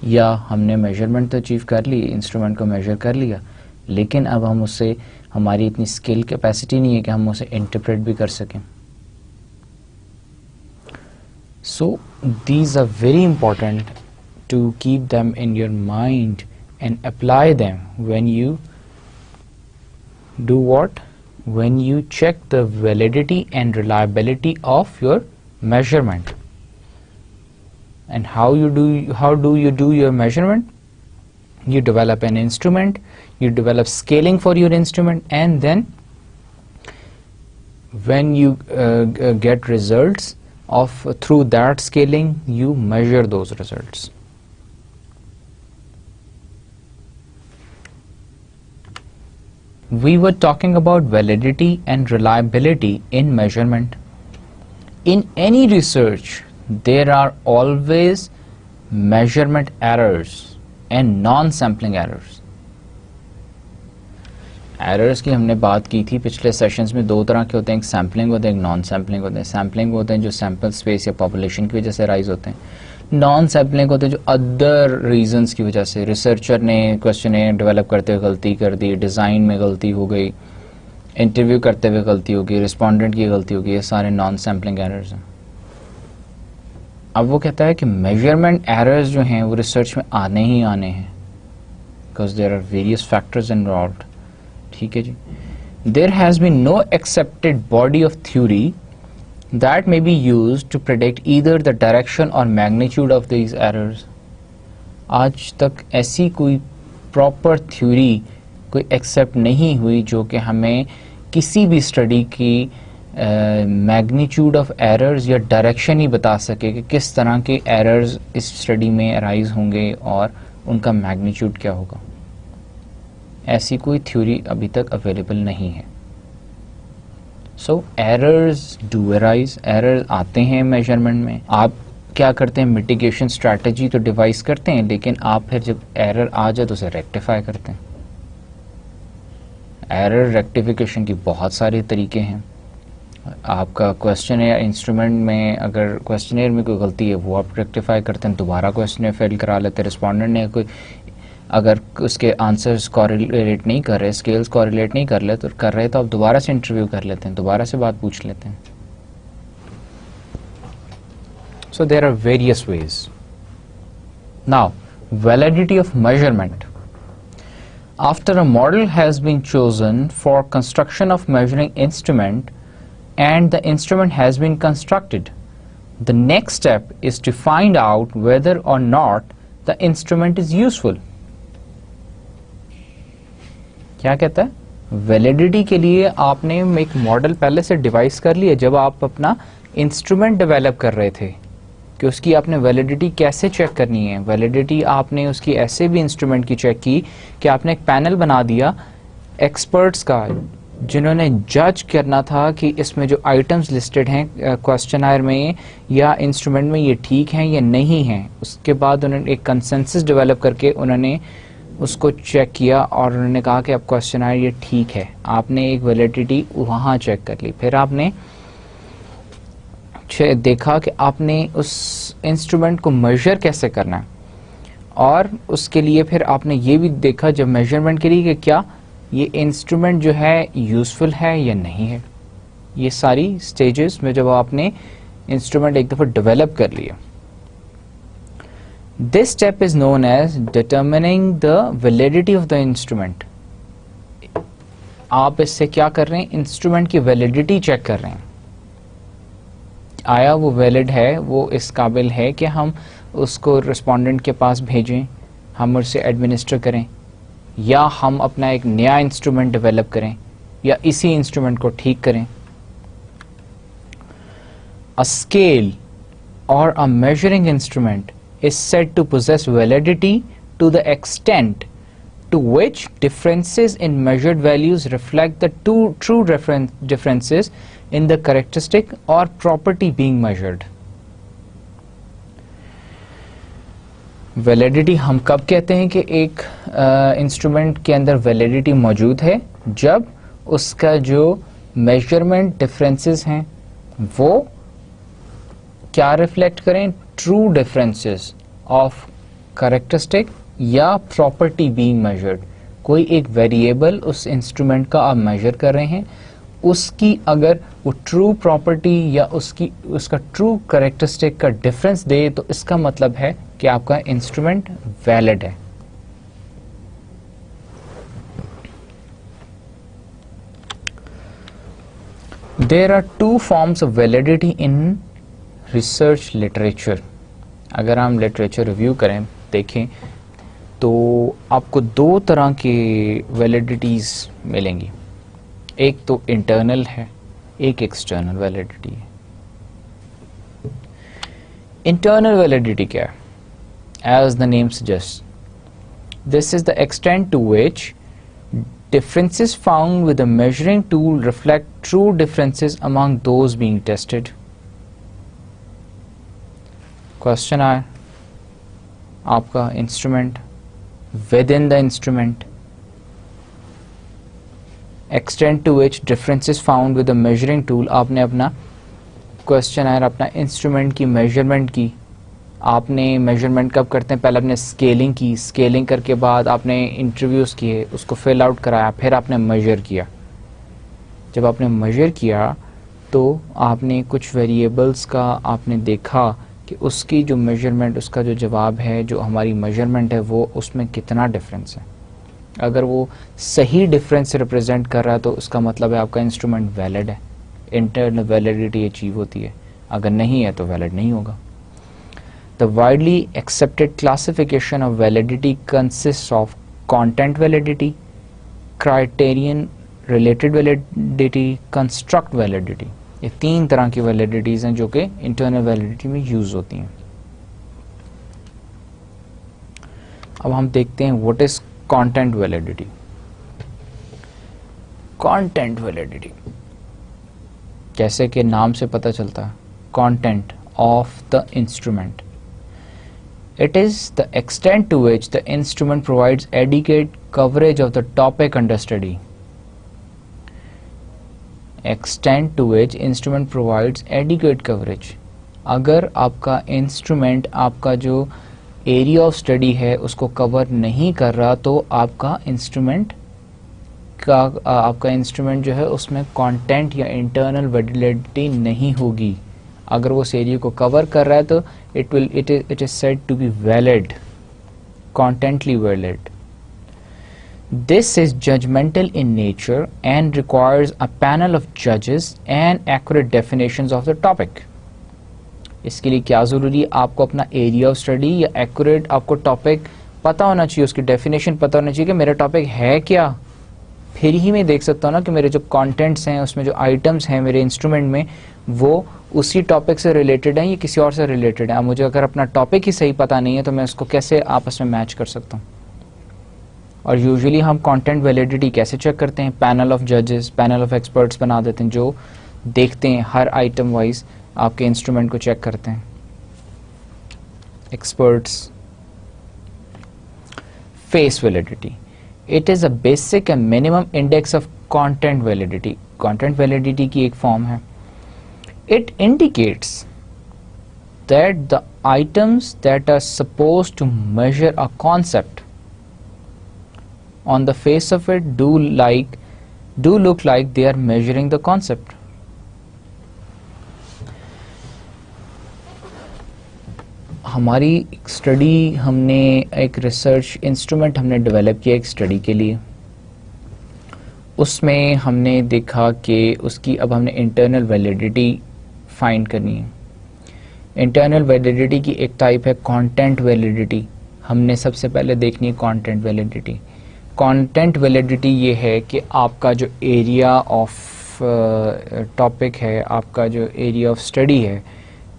या हमने मेजरमेंट तो अचीव कर ली, इंस्ट्रूमेंट को मेजर कर लिया, लेकिन अब हम उससे हमारी इतनी स्किल कैपेसिटी नहीं है कि हम उसे इंटरप्रेट भी कर सकें. So these are very important to keep them in your mind and apply them when you do what? When you check the validity and reliability of your measurement. And how do you do your measurement? You develop an instrument, you develop scaling for your instrument, and then when you get results through that scaling, you measure those results. We were talking about validity and reliability in measurement. In any research, there are always measurement errors and non-sampling errors. Errors की हमने बात की थी पिछले sessions में. दो तरह के होते हैं, एक सैम्पलिंग होते हैं, एक नॉन सैम्पलिंग होते हैं. सैम्पलिंग होते हैं जो सैम्पल स्पेस या पॉपुलेशन की वजह से राइज होते हैं. नॉन सैम्पलिंग होते हैं जो अदर रीजंस की वजह से, रिसर्चर ने क्वेश्चन डेवलप करते हुए गलती कर दी, डिज़ाइन में गलती हो गई, इंटरव्यू करते हुए गलती हो गई, रिस्पॉन्डेंट की गलती हो गई, ये सारे नॉन सैम्पलिंग एरर्स हैं. अब वो कहता है कि मेजरमेंट एरर्स जो हैं वो रिसर्च में आने ही आने हैं, because there are various factors involved. ठीक है जी. There has been no accepted body of theory that may be used to predict either the direction or magnitude of these errors. आज तक ऐसी कोई प्रॉपर थ्योरी कोई एक्सेप्ट नहीं हुई जो कि हमें किसी भी स्टडी की मैग्नीट्यूड ऑफ एरर्स या डायरेक्शन ही बता सके कि किस तरह के एरर्स इस स्टडी में अराइज होंगे और उनका मैग्नीट्यूड क्या होगा. ऐसी कोई थ्योरी अभी तक अवेलेबल नहीं है. सो एरर्स डू अराइज, एरर आते हैं मेजरमेंट में. आप क्या करते हैं, मिटिगेशन स्ट्रैटेजी तो डिवाइस करते हैं, लेकिन आप फिर जब एरर आ जाए तो उसे रेक्टिफाई करते हैं. एरर रेक्टिफिकेशन की बहुत सारे तरीके हैं. आपका क्वेश्चनेयर इंस्ट्रूमेंट में अगर क्वेश्चनेयर में कोई गलती है वो आप रेक्टिफाई करते हैं, दोबारा क्वेश्चनेयर फिल करा लेते हैं. रिस्पॉन्डेंट ने कोई अगर उसके आंसर्स कॉरिलेट नहीं कर रहे, स्केल्स कॉरिलेट नहीं कर रहे तो आप दोबारा से इंटरव्यू कर लेते हैं, दोबारा से बात पूछ लेते हैं. So there are various ways. Now, validity of measurement. After a model has been chosen for construction of measuring instrument and the instrument has been constructed, the next step is to find out whether or not the instrument is useful. क्या कहता है? Validity के लिए आपने एक model पहले से device कर लिया जब आप अपना इंस्ट्रूमेंट डेवलप कर रहे थे कि उसकी आपने वैलिडिटी कैसे चेक करनी है. वैलिडिटी आपने उसकी ऐसे भी इंस्ट्रूमेंट की चेक की कि आपने एक पैनल बना दिया एक्सपर्ट्स का जिन्होंने जज करना था कि इसमें जो आइटम्स लिस्टेड हैं क्वेश्चनर में या इंस्ट्रूमेंट में ये ठीक हैं या नहीं हैं। उसके बाद उन्होंने एक कंसेंसस डेवलप करके उन्होंने उसको चेक किया और उन्होंने कहा कि अब क्वेश्चनर ये ठीक है। आपने एक वैलिडिटी वहाँ चेक कर ली, फिर आपने देखा कि आपने उस इंस्ट्रूमेंट को मेजर कैसे करना है, और उसके लिए फिर आपने ये भी देखा जब मेजरमेंट के लिए कि क्या ये इंस्ट्रूमेंट जो है यूज़फुल है या नहीं है। ये सारी स्टेजेस में जब आपने इंस्ट्रूमेंट एक दफ़ा डेवलप कर लिया, this step is known as determining the validity of the instrument. आप इससे क्या कर रहे हैं, इंस्ट्रूमेंट की वैलिडिटी चेक कर रहे हैं, आया वो वैलिड है, वो इस काबिल है कि हम उसको रिस्पोंडेंट के पास भेजें, हम उससे एडमिनिस्टर करें, या हम अपना एक नया इंस्ट्रूमेंट डेवलप करें, या इसी इंस्ट्रूमेंट को ठीक करें। अ स्केल और a measuring instrument is said to possess validity to the extent to which differences in measured values reflect the true differences in the characteristic or property being measured. Validity हम कब कहते हैं कि एक instrument के अंदर validity मौजूद है, जब उसका जो मेजरमेंट डिफरेंसेस हैं वो क्या रिफ्लेक्ट करें, ट्रू डिफरेंसेस ऑफ कैरेक्टरिस्टिक या प्रॉपर्टी बीइंग मेजर्ड। कोई एक वेरिएबल उस इंस्ट्रूमेंट का आप मेजर कर रहे हैं, उसकी अगर वो ट्रू प्रॉपर्टी या उसका ट्रू कैरेक्टरिस्टिक का डिफरेंस दे तो इसका मतलब है कि आपका इंस्ट्रूमेंट वैलिड है। There are two forms of validity in research literature. अगर हम लिटरेचर रिव्यू करें, देखें तो आपको दो तरह की वैलिडिटीज मिलेंगी। एक तो इंटरनल है, एक एक्सटर्नल वैलिडिटी है। इंटरनल वैलिडिटी क्या है? As the name suggests, this is the extent to which differences found with the measuring tool reflect true differences among those being tested. Question है आपका instrument, within the instrument, extent to which differences found with the measuring tool। आपने अपना question है अपना instrument की measurement की। आपने measurement कब करते हैं? पहले आपने स्केलिंग की, स्केलिंग करके बाद आपने इंटरव्यूज़ किए, उसको फिल आउट कराया, फिर आपने मेजर किया। जब आपने मेजर किया तो आपने कुछ वेरिएबल्स का आपने देखा कि उसकी जो मेजरमेंट, उसका जो जवाब है, जो हमारी मेजरमेंट है, वो उसमें कितना डिफरेंस है। अगर वो सही डिफरेंस रिप्रेजेंट कर रहा है तो उसका मतलब है आपका इंस्ट्रूमेंट वैलिड है, इंटरनल वैलिडिटी अचीव होती है। अगर नहीं है तो वैलिड नहीं होगा। The widely accepted classification of validity consists of content validity, criterion related validity, construct validity। ये तीन तरह की वैलिडिटीज हैं जो कि इंटरनल वैलिडिटी में यूज होती हैं। अब हम देखते हैं what is content validity. Content validity जैसे कि नाम से पता चलता है, content of the instrument. It is the extent to which the instrument provides adequate coverage of the topic under study. Extent to which instrument provides adequate coverage। अगर आपका instrument आपका जो एरिया ऑफ स्टडी है उसको cover नहीं कर रहा तो आपका इंस्ट्रूमेंट जो है उसमें कंटेंट या इंटरनल वैलिडिटी नहीं होगी। अगर वो उस एरिया को कवर कर रहा है तो it is said to be valid, contently valid। This is judgmental in nature and requires a panel of judges and accurate definitions of the topic। इसके लिए क्या ज़रूरी है? आपको अपना एरिया ऑफ स्टडी या एक्यूरेट आपको टॉपिक पता होना चाहिए, उसकी डेफिनेशन पता होना चाहिए कि मेरा टॉपिक है क्या। फिर ही मैं देख सकता हूँ ना कि मेरे जो कंटेंट्स हैं, उसमें जो आइटम्स हैं मेरे इंस्ट्रूमेंट में, वो उसी टॉपिक से रिलेटेड है या किसी और से रिलेटेड है। मुझे अगर अपना टॉपिक ही सही पता नहीं है तो मैं उसको कैसे आपस में मैच कर सकता हूँ? और यूजुअली हम कंटेंट वैलिडिटी कैसे चेक करते हैं? पैनल ऑफ जजेस, पैनल ऑफ एक्सपर्ट्स बना देते हैं जो देखते हैं हर आइटम वाइज आपके इंस्ट्रूमेंट को चेक करते हैं। Experts. Face validity, it is a basic and minimum index of content validity. Content validity की एक फॉर्म है। It indicates that the items that are supposed to measure a concept on the face of it do look like they are measuring the concept. हमारी study, हमने एक research instrument हमने develop किया एक study के लिए। उसमें हमने देखा कि उसकी अब हमने इंटरनल वैलिडिटी फाइंड करनी है। इंटरनल वैलिडिटी की एक टाइप है कंटेंट वैलिडिटी। हमने सबसे पहले देखनी है कंटेंट वैलिडिटी। कंटेंट वैलिडिटी ये है कि आपका जो एरिया ऑफ टॉपिक है, आपका जो एरिया ऑफ स्टडी है,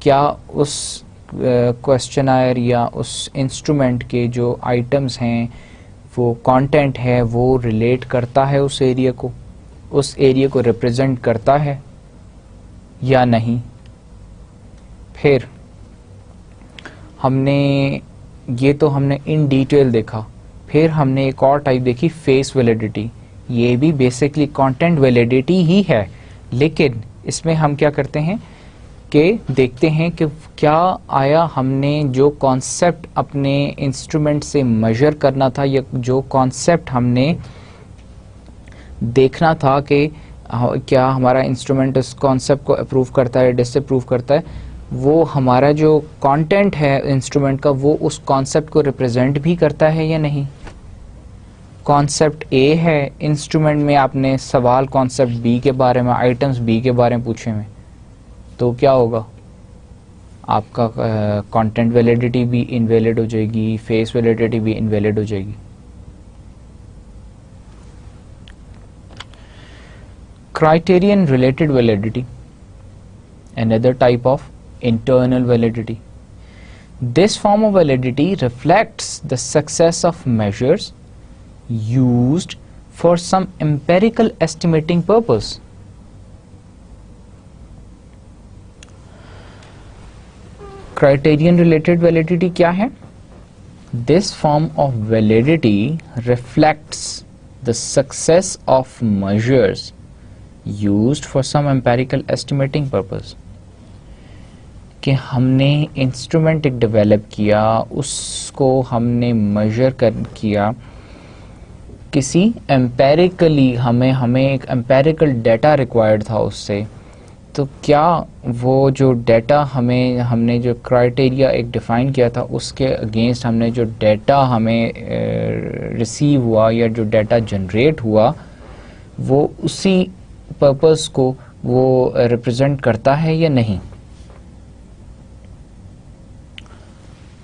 क्या उस क्वेश्चनायर या उस इंस्ट्रूमेंट के जो आइटम्स हैं, वो कंटेंट है, वो रिलेट करता है उस एरिया को, उस एरिया को रिप्रेजेंट करता है या नहीं। फिर हमने ये तो हमने इन डिटेल देखा। फिर हमने एक और टाइप देखी, फेस वैलिडिटी। ये भी बेसिकली कंटेंट वैलिडिटी ही है, लेकिन इसमें हम क्या करते हैं कि देखते हैं कि क्या आया हमने जो कॉन्सेप्ट अपने इंस्ट्रूमेंट से मेजर करना था या जो कॉन्सेप्ट हमने देखना था कि क्या हमारा इंस्ट्रूमेंट उस कॉन्सेप्ट को अप्रूव करता है, डिसअप्रूव करता है, वो हमारा जो कंटेंट है इंस्ट्रूमेंट का वो उस कॉन्सेप्ट को रिप्रेजेंट भी करता है या नहीं। कॉन्सेप्ट ए है इंस्ट्रूमेंट में, आपने सवाल कॉन्सेप्ट बी के बारे में, आइटम्स बी के बारे में पूछे में, तो क्या होगा? आपका कंटेंट वैलिडिटी भी इनवैलिड हो जाएगी, फेस वैलिडिटी भी इनवैलिड हो जाएगी। Criterion related validity, another type of internal validity. This form of validity reflects the success of measures used for some empirical estimating purpose. Criterion related validity क्या है? This form of validity reflects the success of measures used for some empirical estimating purpose. कि हमने instrument एक develop किया, उसको हमने major किया किसी एम्पेरिकली, हमें एक एम्पेरिकल डाटा रिक्वायर्ड था उससे। तो क्या वो जो डाटा हमने जो क्राइटेरिया एक डिफ़ाइन किया था उसके अगेंस्ट हमने जो डाटा हमें रिसीव हुआ या जो डाटा जनरेट हुआ वो उसी पर्पस को वो रिप्रेजेंट करता है या नहीं।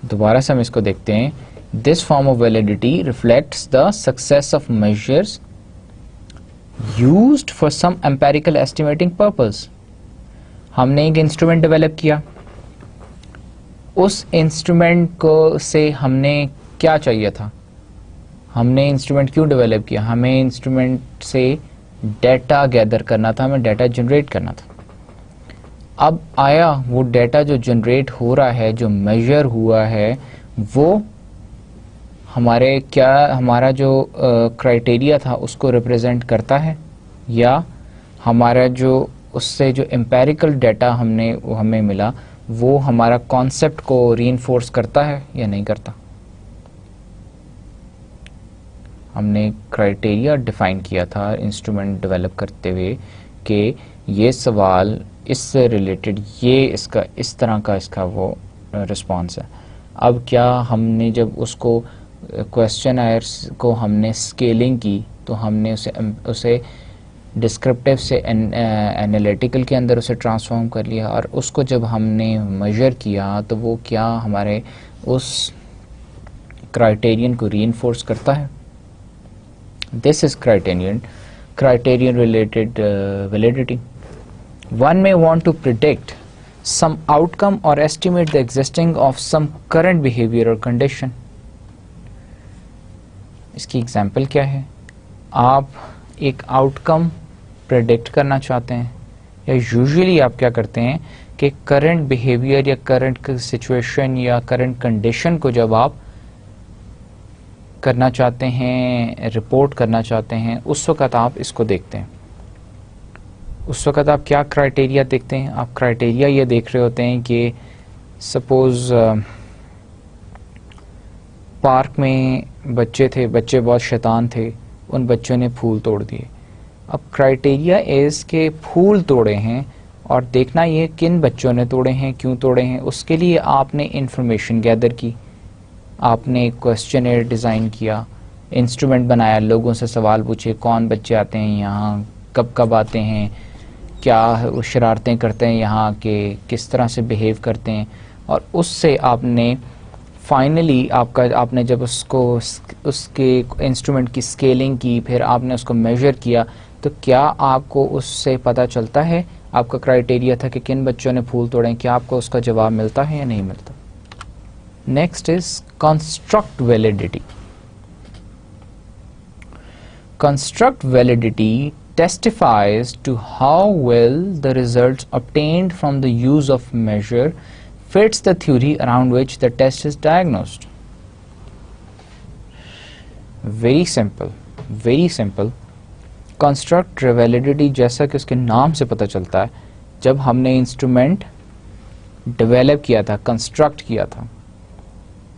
दोबारा से हम इसको देखते हैं। This form of validity reflects the success of measures used for some empirical estimating purpose. हमने एक इंस्ट्रूमेंट डेवलप किया, उस इंस्ट्रूमेंट को से हमने क्या चाहिए था? हमने इंस्ट्रूमेंट क्यों डेवलप किया? हमें इंस्ट्रूमेंट से डाटा गैदर करना था, हमें डाटा जनरेट करना था। अब आया वो डाटा जो जनरेट हो रहा है, जो मेजर हुआ है, वो हमारा जो क्राइटेरिया था उसको रिप्रेजेंट करता है, या हमारा जो उससे जो एम्पेरिकल डाटा हमें मिला वो हमारा कॉन्सेप्ट को रीइंफोर्स करता है या नहीं करता। हमने क्राइटेरिया डिफाइन किया था इंस्ट्रूमेंट डेवलप करते हुए कि ये सवाल इससे रिलेटेड, ये इसका इस तरह का इसका वो रिस्पॉन्स है। अब क्या हमने जब उसको क्वेश्चनायर्स को हमने स्केलिंग की तो हमने उसे डिस्क्रिप्टिव से एनालिटिकल के अंदर उसे ट्रांसफॉर्म कर लिया, और उसको जब हमने मेजर किया तो वो क्या हमारे उस क्राइटेरियन को रीइंफोर्स करता है। This is criterion related validity. One may want to predict some outcome or estimate the existing of some current behavior or condition. इसकी एग्जांपल क्या है? आप एक आउटकम प्रेडिक्ट करना चाहते हैं, या यूजुअली आप क्या करते हैं कि करंट बिहेवियर या करंट सिचुएशन या करंट कंडीशन को जब आप करना चाहते हैं, रिपोर्ट करना चाहते हैं, उस वक़्त आप इसको देखते हैं। उस वक़्त आप क्या क्राइटेरिया देखते हैं? आप क्राइटेरिया ये देख रहे होते हैं कि सपोज़ पार्क में बच्चे थे, बच्चे बहुत शैतान थे, उन बच्चों ने फूल तोड़ दिए। अब क्राइटेरिया इज़ के फूल तोड़े हैं और देखना ये किन बच्चों ने तोड़े हैं, क्यों तोड़े हैं। उसके लिए आपने इंफॉर्मेशन गैदर की, आपने क्वेश्चनर डिज़ाइन किया, इंस्ट्रूमेंट बनाया, लोगों से सवाल पूछे, कौन बच्चे आते हैं यहाँ, कब कब आते हैं, क्या शरारतें करते हैं यहाँ के, किस तरह से बिहेव करते हैं, और उससे आपने फाइनली आपने जब उसके इंस्ट्रूमेंट की स्केलिंग की, फिर आपने उसको मेजर किया, तो क्या आपको उससे पता चलता है? आपका क्राइटेरिया था कि किन बच्चों ने फूल तोड़े, क्या आपको उसका जवाब मिलता है या नहीं मिलता? Next is construct validity. Construct validity testifies to how well the results obtained from the use of measure fits the theory around which the test is diagnosed. Very simple, very simple. Construct validity, जैसा कि उसके नाम से पता चलता है, जब हमने इंस्ट्रूमेंट डेवलप किया था, कंस्ट्रक्ट किया था,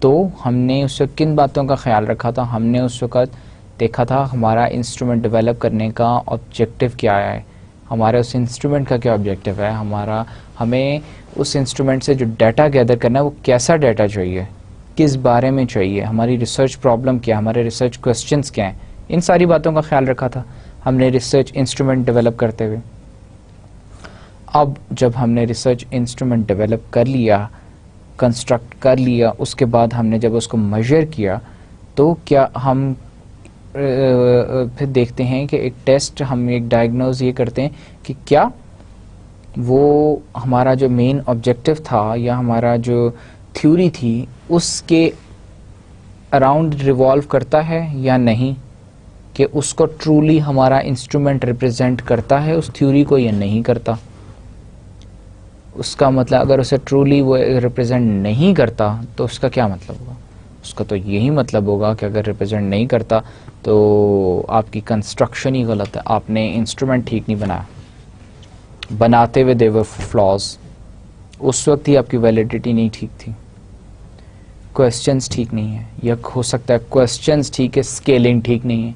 तो हमने उससे किन बातों का ख्याल रखा था? हमने उस वक़्त देखा था हमारा इंस्ट्रूमेंट डेवलप करने का ऑब्जेक्टिव क्या है, हमारे उस इंस्ट्रूमेंट का क्या ऑब्जेक्टिव है, हमें उस इंस्ट्रूमेंट से जो डाटा गैदर करना है वो कैसा डाटा चाहिए, किस बारे में चाहिए, हमारी रिसर्च प्रॉब्लम क्या है, हमारे रिसर्च क्वेश्चंस क्या हैं, इन सारी बातों का ख्याल रखा था हमने रिसर्च इंस्ट्रूमेंट डेवलप करते हुए। अब जब हमने रिसर्च इंस्ट्रूमेंट डेवलप कर लिया, कंस्ट्रक्ट कर लिया, उसके बाद हमने जब उसको मेजर किया, तो क्या हम फिर देखते हैं कि एक टेस्ट, हम एक डायग्नोज ये करते हैं कि क्या वो हमारा जो मेन ऑब्जेक्टिव था या हमारा जो थ्योरी थी उसके अराउंड रिवॉल्व करता है या नहीं, कि उसको ट्रूली हमारा इंस्ट्रूमेंट रिप्रेजेंट करता है उस थ्योरी को या नहीं करता। उसका मतलब अगर उसे ट्रूली वो रिप्रेजेंट नहीं करता तो उसका क्या मतलब होगा? उसका तो यही मतलब होगा कि अगर रिप्रेजेंट नहीं करता तो आपकी कंस्ट्रक्शन ही गलत है, आपने इंस्ट्रूमेंट ठीक नहीं बनाया, बनाते हुए देवर फ्लॉज, उस वक्त ही आपकी वैलिडिटी नहीं ठीक थी, क्वेश्चंस ठीक नहीं है, या हो सकता है क्वेश्चंस ठीक है, स्केलिंग ठीक नहीं है,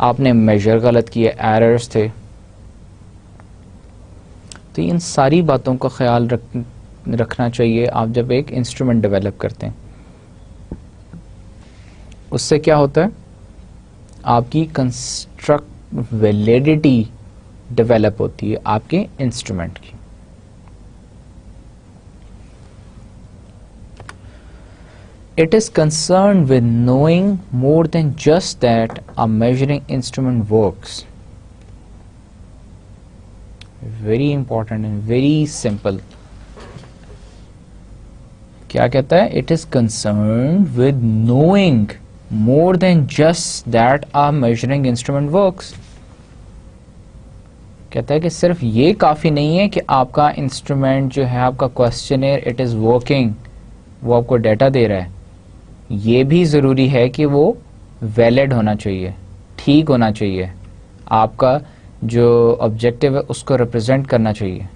आपने मेजर गलत किए, एरर्स थे। तो इन सारी बातों का ख्याल रखना चाहिए आप जब एक इंस्ट्रूमेंट डेवलप करते हैं। उससे क्या होता है? आपकी कंस्ट्रक्ट वैलिडिटी डेवलप होती है आपके इंस्ट्रूमेंट की। It is concerned with knowing more than just that a measuring instrument works. Very important and very simple. क्या कहता है? It is concerned with knowing more than just that a measuring instrument works. कहता है कि सिर्फ ये काफ़ी नहीं है कि आपका इंस्ट्रूमेंट जो है, आपका क्वेश्चनर, इट इज़ वर्किंग, वो आपको डाटा दे रहा है, ये भी ज़रूरी है कि वो वैलिड होना चाहिए, ठीक होना चाहिए, आपका जो ऑब्जेक्टिव है उसको रिप्रेजेंट करना चाहिए।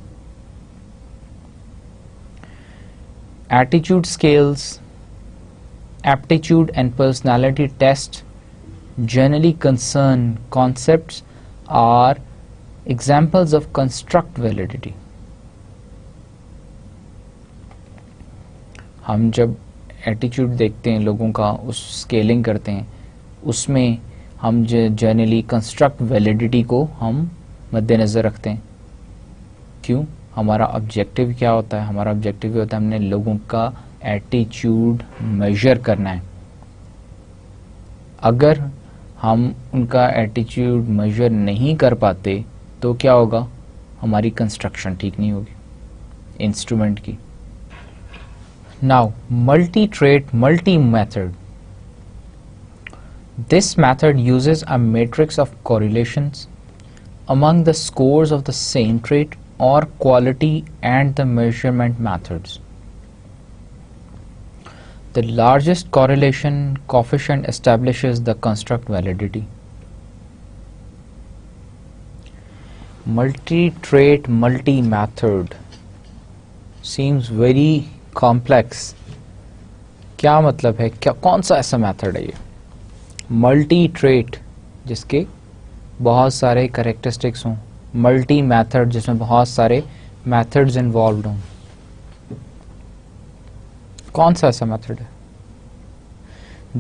Attitude scales, aptitude and personality tests generally concern concepts are examples of construct validity. हम जब एटीट्यूड देखते हैं लोगों का, उस स्केलिंग करते हैं, उसमें हम जनरली कंस्ट्रक्ट वैलिडिटी को हम मद्देनज़र रखते हैं। क्यों? हमारा ऑब्जेक्टिव क्या होता है? हमारा ऑब्जेक्टिव होता है हमने लोगों का एटीट्यूड मेजर करना है। अगर हम उनका एटीट्यूड मेजर नहीं कर पाते तो क्या होगा? हमारी कंस्ट्रक्शन ठीक नहीं होगी इंस्ट्रूमेंट की। Now multi trait multi method, This method uses a matrix of correlations among the scores of the same trait or quality and the measurement methods. The largest correlation coefficient establishes the construct validity. Multi-trait, multi-method seems very complex. क्या मतलब है, क्या कौन सा ऐसा method है ये multi trait जिसके बहुत सारे करेक्टरिस्टिक्स हों, मल्टी मेथड जिसमें बहुत सारे मेथड्स इन्वॉल्व हों, कौन सा ऐसा मेथड है?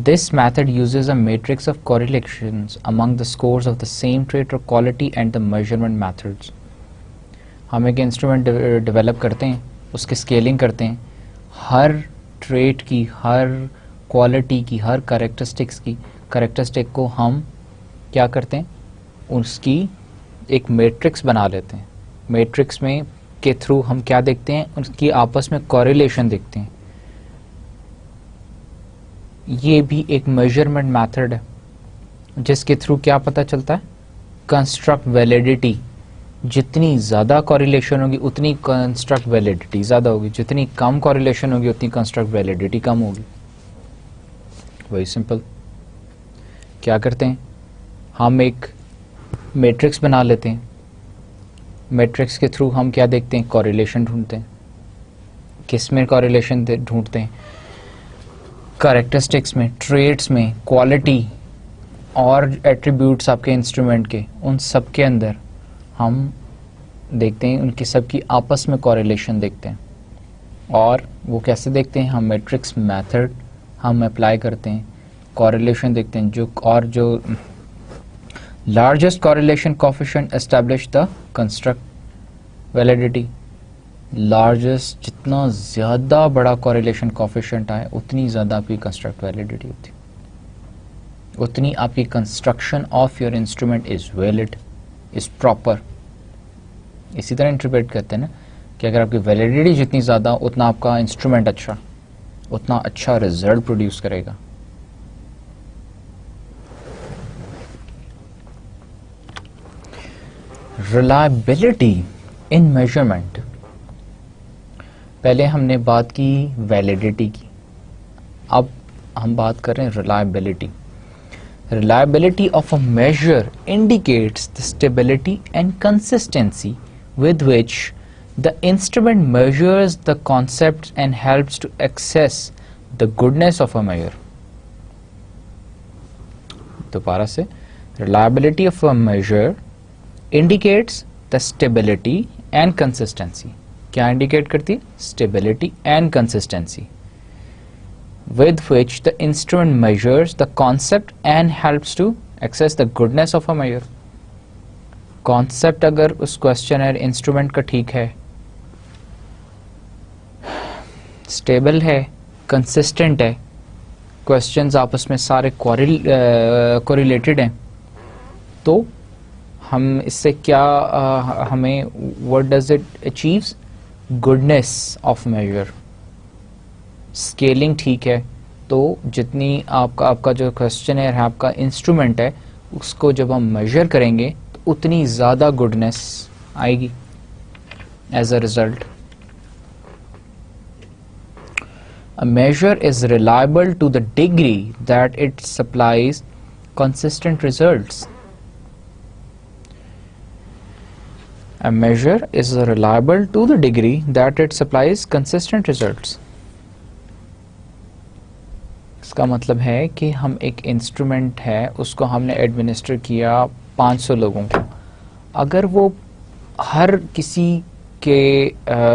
This method uses a matrix of correlations among the scores of the same trait or quality and the measurement methods. हम एक इंस्ट्रूमेंट डेवलप करते हैं, उसकी स्केलिंग करते हैं, हर ट्रेट की, हर क्वालिटी की, हर करेक्टरिस्टिक को हम क्या करते हैं, उसकी एक मैट्रिक्स बना लेते हैं. मैट्रिक्स में के थ्रू हम क्या देखते हैं, उसकी आपस में कोरिलेशन देखते हैं. ये भी एक मेजरमेंट मेथड है जिसके थ्रू क्या पता चलता है, कंस्ट्रक्ट वैलिडिटी. जितनी ज़्यादा कोरिलेशन होगी उतनी कंस्ट्रक्ट वैलिडिटी ज़्यादा होगी, जितनी कम कोरिलेशन होगी उतनी कंस्ट्रक्ट वैलिडिटी कम होगी. वही सिंपल. क्या करते हैं, हम एक मैट्रिक्स बना लेते हैं. मैट्रिक्स के थ्रू हम क्या देखते हैं, कोरिलेशन ढूंढते हैं. किस में कोरिलेशन ढूंढते हैं, कैरेक्टरिस्टिक्स में, ट्रेट्स में, क्वालिटी और एट्रीब्यूट्स आपके इंस्ट्रूमेंट के, उन सब के अंदर हम देखते हैं, उनकी सबकी आपस में कोरिलेशन देखते हैं. और वो कैसे देखते हैं, हम मैट्रिक्स मेथड हम अप्लाई करते हैं, कोरिलेशन देखते हैं. जो largest correlation coefficient establish the construct validity. Largest, जितना ज़्यादा बड़ा कोरिलेशन कोएफिशिएंट आए उतनी ज़्यादा आपकी कंस्ट्रक्ट वैलिडिटी होती, उतनी आपकी construction of your instrument is valid, is proper. इसी तरह इंटरप्रेट करते हैं ना कि अगर आपकी वैलिडिटी जितनी ज़्यादा उतना आपका इंस्ट्रूमेंट अच्छा, उतना अच्छा रिजल्ट प्रोड्यूस करेगा. Reliability in measurement. पहले हमने बात की वैलिडिटी की, अब हम बात कर रहे हैं reliability. Reliability of a measure indicates the stability and consistency with which the instrument measures the concepts and helps to assess the goodness of a measure. दोबारा से, reliability of a measure indicates the stability and consistency. क्या indicate करती है? Stability and consistency with which the instrument measures the concept and helps to access the goodness of a measure. Concept अगर उस questionnaire instrument का ठीक है, stable है, consistent है, questions आपस में सारे correlated हैं, तो हम इससे क्या हमें what does it achieves? Goodness of measure. Scaling ठीक है तो जितनी आपका जो क्वेश्चनर है, आपका इंस्ट्रूमेंट है, उसको जब हम मेजर करेंगे तो उतनी ज़्यादा गुडनेस आएगी as a result. A measure is reliable to the degree that it supplies consistent results. A measure is reliable to the degree that it supplies consistent results. इसका मतलब है कि हम एक इंस्ट्रूमेंट है, उसको हमने एडमिनिस्टर किया 500 लोगों को. अगर वो हर किसी के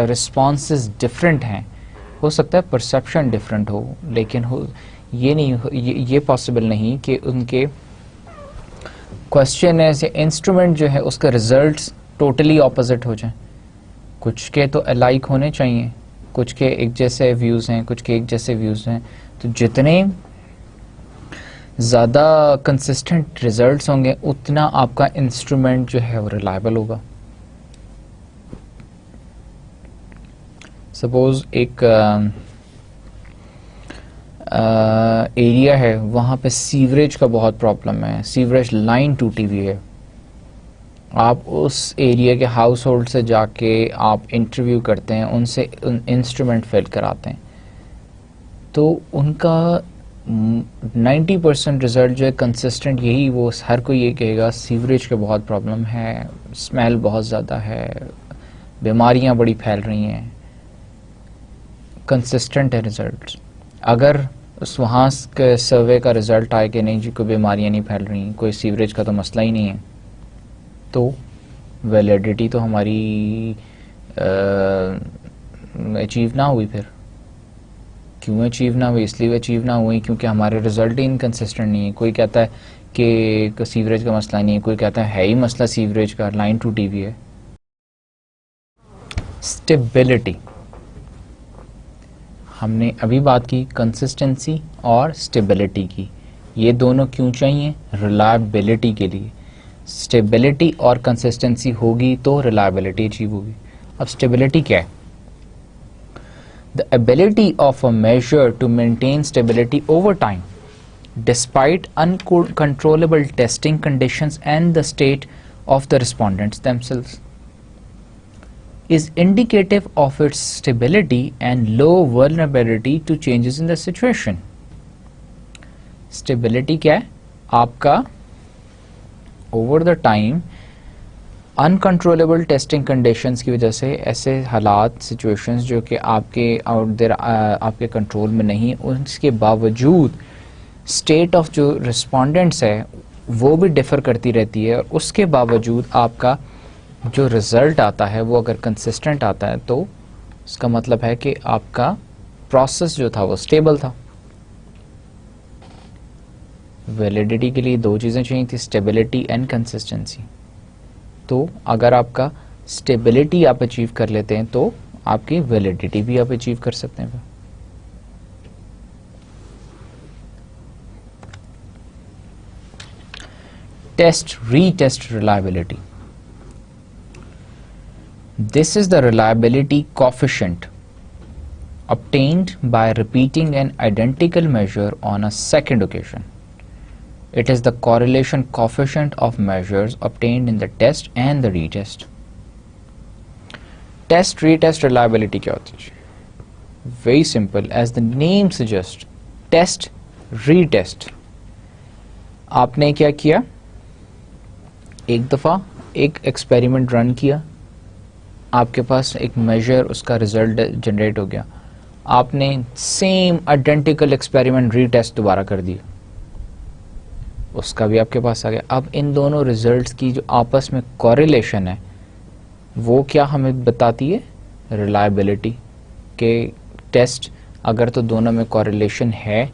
रिस्पॉन्सेस डिफरेंट हैं, हो सकता है परसेप्शन डिफरेंट हो, लेकिन ये पॉसिबल नहीं कि उनके क्वेश्चन या इंस्ट्रूमेंट जो है उसका रिजल्ट्स टोटली ऑपोजिट हो जाएं. कुछ के तो अलाइक होने चाहिए, कुछ के एक जैसे व्यूज़ हैं, कुछ के एक जैसे व्यूज़ हैं. तो जितने ज़्यादा कंसिस्टेंट रिजल्ट्स होंगे उतना आपका इंस्ट्रूमेंट जो है वो रिलायबल होगा. सपोज एरिया है वहाँ पे सीवरेज का बहुत प्रॉब्लम है, सीवरेज लाइन टूटी हुई है, आप उस एरिया के हाउस होल्ड से जाके आप इंटरव्यू करते हैं, उनसे इंस्ट्रूमेंट फिल कराते हैं, तो उनका 90% रिज़ल्ट जो है कंसिस्टेंट यही, वो हर कोई ये कहेगा सीवरेज का बहुत प्रॉब्लम है, स्मेल बहुत ज़्यादा है, बीमारियां बड़ी फैल रही हैं, कंसिस्टेंट है रिज़ल्ट। अगर उस वहाँ के सर्वे का रिज़ल्ट आए कि नहीं जी कोई बीमारियां नहीं फैल रही, कोई सीवरेज का तो मसला ही नहीं है, तो वैलिडिटी तो हमारी अचीव ना हुई। फिर क्यों अचीव ना हुई? इसलिए अचीव ना हुई क्योंकि हमारे रिजल्ट ही इनकन्सिस्टेंट नहीं है। कोई कहता है कि सीवरेज का मसला नहीं है, कोई कहता है ही मसला सीवरेज का, लाइन टूटी हुई है। स्टेबिलिटी, हमने अभी बात की कंसिस्टेंसी और स्टेबिलिटी की, ये दोनों क्यों चाहिए? रिलायबिलिटी के लिए। स्टेबिलिटी और कंसिस्टेंसी होगी तो रिलायबिलिटी अचीव होगी। अब स्टेबिलिटी क्या है? The ability of a measure to maintain stability over time despite uncontrollable testing conditions and the state of the respondents themselves is indicative of its stability and low vulnerability to changes in the situation. Stability क्या है? आपका over the time uncontrollable testing conditions की वजह से ऐसे हालात, situations जो कि आपके आउट देयर आपके कंट्रोल में नहीं, उसके बावजूद स्टेट ऑफ जो रिस्पोंडेंट्स है वो भी डिफ़र करती रहती है, और उसके बावजूद आपका जो रिज़ल्ट आता है वो अगर कंसिस्टेंट आता है तो इसका मतलब है कि आपका प्रोसेस जो था वो स्टेबल था। वैलिडिटी के लिए दो चीज़ें चाहिए थी, स्टेबिलिटी एंड कंसिस्टेंसी। तो अगर आपका स्टेबिलिटी आप अचीव कर लेते हैं तो आपकी वैलिडिटी भी आप अचीव कर सकते हैं। Test retest reliability, this is the reliability coefficient obtained by repeating an identical measure on a second occasion. It is the correlation coefficient of measures obtained in the test and the retest. Test retest reliability क्या होती है? Very simple, as the name suggests, test retest. आपने क्या किया? एक दफ़ा एक experiment run किया, आपके पास एक मेजर, उसका रिजल्ट जनरेट हो गया, आपने सेम आइडेंटिकल एक्सपेरिमेंट रीटेस्ट दोबारा कर दिया, उसका भी आपके पास आ गया। अब इन दोनों रिजल्ट्स की जो आपस में कॉरिलेशन है वो क्या हमें बताती है? रिलायबिलिटी के टेस्ट अगर तो दोनों में कॉरिलेशन है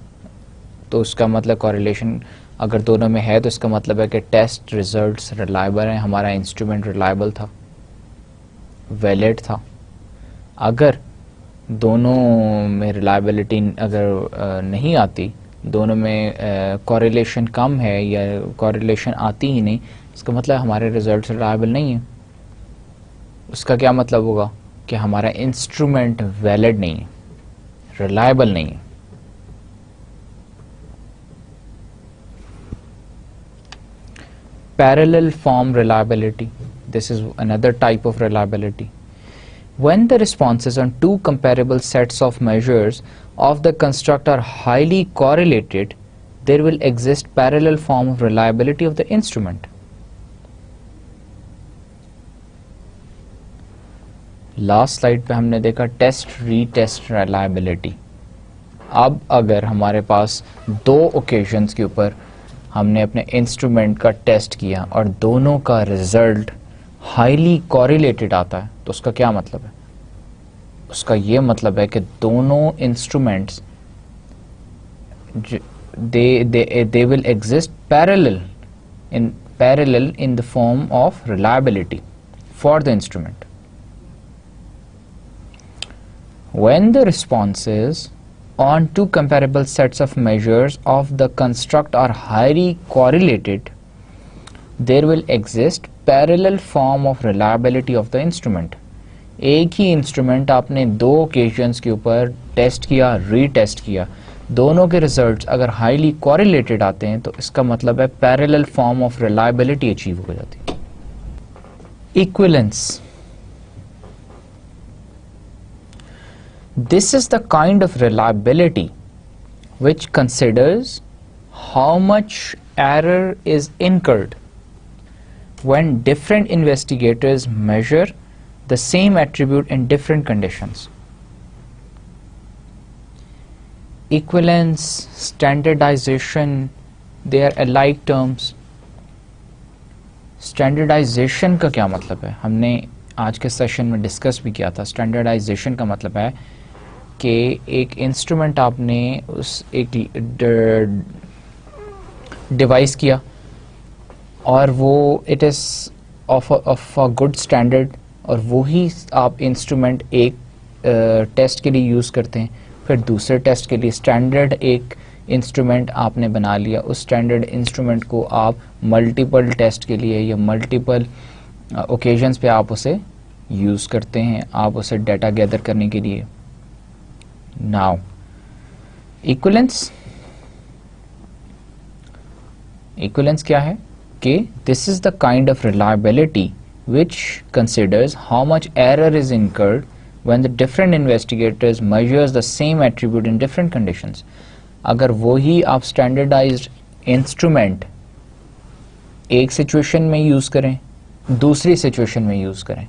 तो उसका मतलब कॉरिलेशन अगर दोनों में है तो इसका मतलब है कि टेस्ट रिजल्ट्स रिलायबल हैं, हमारा इंस्ट्रूमेंट रिलायबल था, वैलिड था। अगर दोनों में रिलायबिलिटी अगर नहीं आती, दोनों में कॉरिलेशन कम है या कॉरिलेशन आती ही नहीं, इसका मतलब हमारे रिजल्ट रिलायबल नहीं है। उसका क्या मतलब होगा? कि हमारा इंस्ट्रूमेंट वैलिड नहीं है, रिलायबल नहीं है। Parallel form reliability, this is another type of reliability. When the responses on two comparable sets of measures of the construct are highly correlated, there will exist parallel form of reliability of the instrument. Last slide पे हमने देखा test retest reliability. अब अगर हमारे पास दो occasions के ऊपर हमने अपने इंस्ट्रूमेंट का टेस्ट किया और दोनों का रिजल्ट हाईली कॉरिलेटेड आता है तो उसका क्या मतलब है? उसका ये मतलब है कि दोनों instruments they will exist parallel in the form of reliability for the instrument. When the responses on two comparable sets of measures of the construct are highly correlated, there will exist parallel form of reliability of the instrument. एक ही instrument आपने दो occasions के ऊपर test किया, retest किया, दोनों के results अगर हाईली कोरिलेटेड आते हैं तो इसका मतलब है parallel form of reliability achieve हो जाती है। Equivalence, this is the kind of reliability which considers how much error is incurred when different investigators measure the same attribute in different conditions. Equivalence, standardization, they are alike terms. Standardization का क्या मतलब है, हमने आज के session में discuss भी किया था। स्टैंडर्डाइजेशन का मतलब है कि एक इंस्ट्रूमेंट आपने उस एक डिवाइस किया और वो it is of a good standard, और वही आप इंस्ट्रूमेंट एक टेस्ट के लिए यूज़ करते हैं, फिर दूसरे टेस्ट के लिए स्टैंडर्ड एक इंस्ट्रूमेंट आपने बना लिया, उस स्टैंडर्ड इंस्ट्रूमेंट को आप मल्टीपल टेस्ट के लिए या मल्टीपल ओकेजन्स पे आप उसे यूज़ करते हैं, आप उसे डाटा गैदर करने के लिए। नाउ इक्विवेलेंस क्या है कि this is the kind of reliability which considers how much error is incurred when the different investigators measures the same attribute in different conditions. अगर वही आप स्टैंडर्डाइज्ड इंस्ट्रूमेंट एक सिचुएशन में यूज़ करें, दूसरी सिचुएशन में यूज़ करें,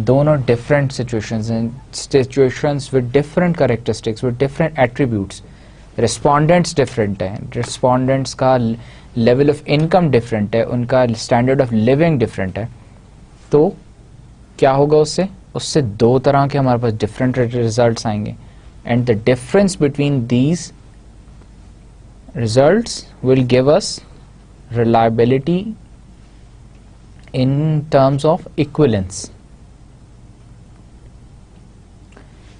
दोनों different situations with different characteristics with different attributes, respondents different हैं, रिस्पोंडेंट्स का लेवल ऑफ इनकम डिफरेंट है, उनका स्टैंडर्ड ऑफ लिविंग डिफरेंट है, तो क्या होगा उससे दो तरह के हमारे पास डिफरेंट रिजल्ट्स आएंगे, and the difference between these results will give us reliability in terms of equivalence.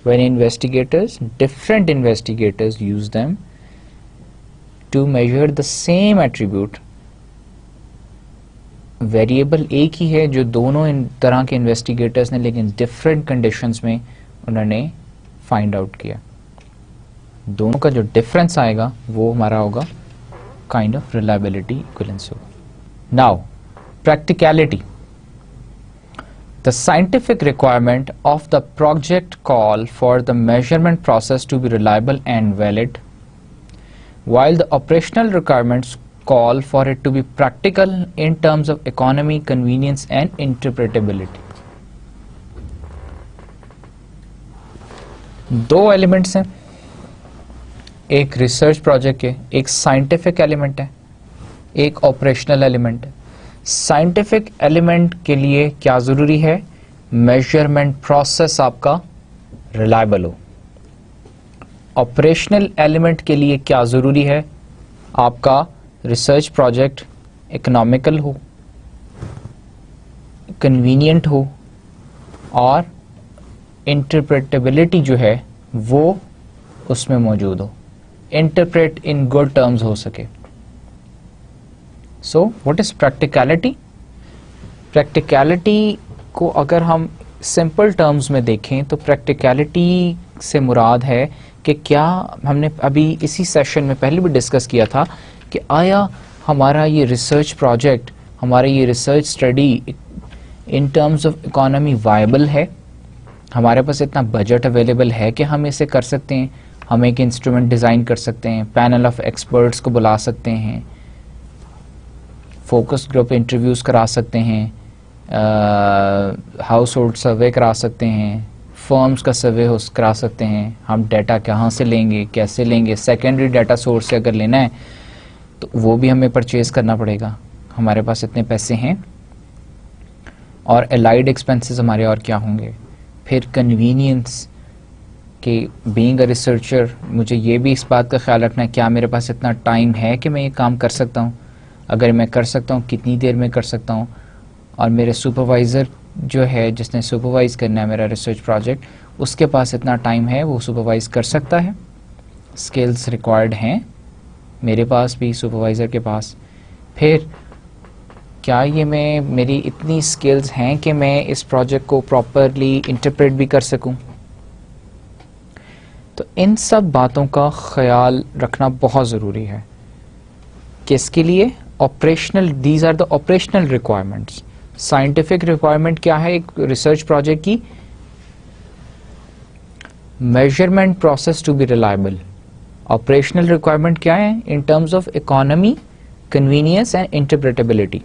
When different investigators use them to measure the same attribute, variable एक ही है जो दोनों इन तरह के इन्वेस्टिगेटर्स ने लेकिन डिफरेंट कंडीशंस में उन्होंने फाइंड आउट किया, दोनों का जो डिफरेंस आएगा वो हमारा होगा काइंड ऑफ रिलायबिलिटी इक्विवेलेंस होगा। Now practicality. The scientific requirement of the project call for the measurement process to be reliable and valid, while the operational requirements call for it to be practical in terms of economy, convenience and interpretability. दो elements हैं, एक research project के, एक scientific element है, एक operational element है। Scientific element के लिए क्या ज़रूरी है, मेजरमेंट प्रोसेस आपका रिलायबल हो। ऑपरेशनल एलिमेंट के लिए क्या ज़रूरी है, आपका रिसर्च प्रोजेक्ट इकोनॉमिकल हो, कन्वीनियंट हो और इंटरप्रेटेबिलिटी जो है वो उसमें मौजूद हो, इंटरप्रेट इन गुड टर्म्स हो सके। So what is practicality? Practicality को अगर हम सिंपल टर्म्स में देखें तो प्रैक्टिकलिटी से मुराद है कि क्या, हमने अभी इसी सेशन में पहले भी डिस्कस किया था कि आया हमारा ये रिसर्च प्रोजेक्ट, हमारा ये research study in terms of economy viable है, हमारे पास इतना बजट अवेलेबल है कि हम इसे कर सकते हैं, हम एक इंस्ट्रूमेंट डिज़ाइन कर सकते हैं, पैनल ऑफ एक्सपर्ट्स को बुला सकते हैं, फोकस ग्रुप इंटरव्यूज़ करा सकते हैं, हाउस होल्ड सर्वे करा सकते हैं, फर्म्स का सर्वे करा सकते हैं, हम डाटा कहाँ से लेंगे, कैसे लेंगे, सेकेंडरी डाटा सोर्स से अगर लेना है तो वो भी हमें परचेज़ करना पड़ेगा, हमारे पास इतने पैसे हैं, और एलाइड एक्सपेंसेस हमारे और क्या होंगे। फिर कन्वीनियंस कि बीइंग अ रिसर्चर मुझे ये भी इस बात का ख्याल रखना है क्या मेरे पास इतना टाइम है कि मैं ये काम कर सकता हूँ, अगर मैं कर सकता हूँ कितनी देर में कर सकता हूँ, और मेरे सुपरवाइज़र जो है जिसने सुपरवाइज़ करना है मेरा रिसर्च प्रोजेक्ट, उसके पास इतना टाइम है वो सुपरवाइज़ कर सकता है, स्किल्स रिक्वायर्ड हैं मेरे पास भी, सुपरवाइज़र के पास। फिर क्या ये मेरी इतनी स्किल्स हैं कि मैं इस प्रोजेक्ट को प्रॉपरली इंटरप्रेट भी कर सकूं। तो इन सब बातों का ख्याल रखना बहुत ज़रूरी है। किसके लिए? Operational, these are the operational requirements. Scientific requirement क्या है एक रिसर्च प्रोजेक्ट की? Measurement process to be reliable. Operational requirement क्या है? In terms of economy, convenience and interpretability.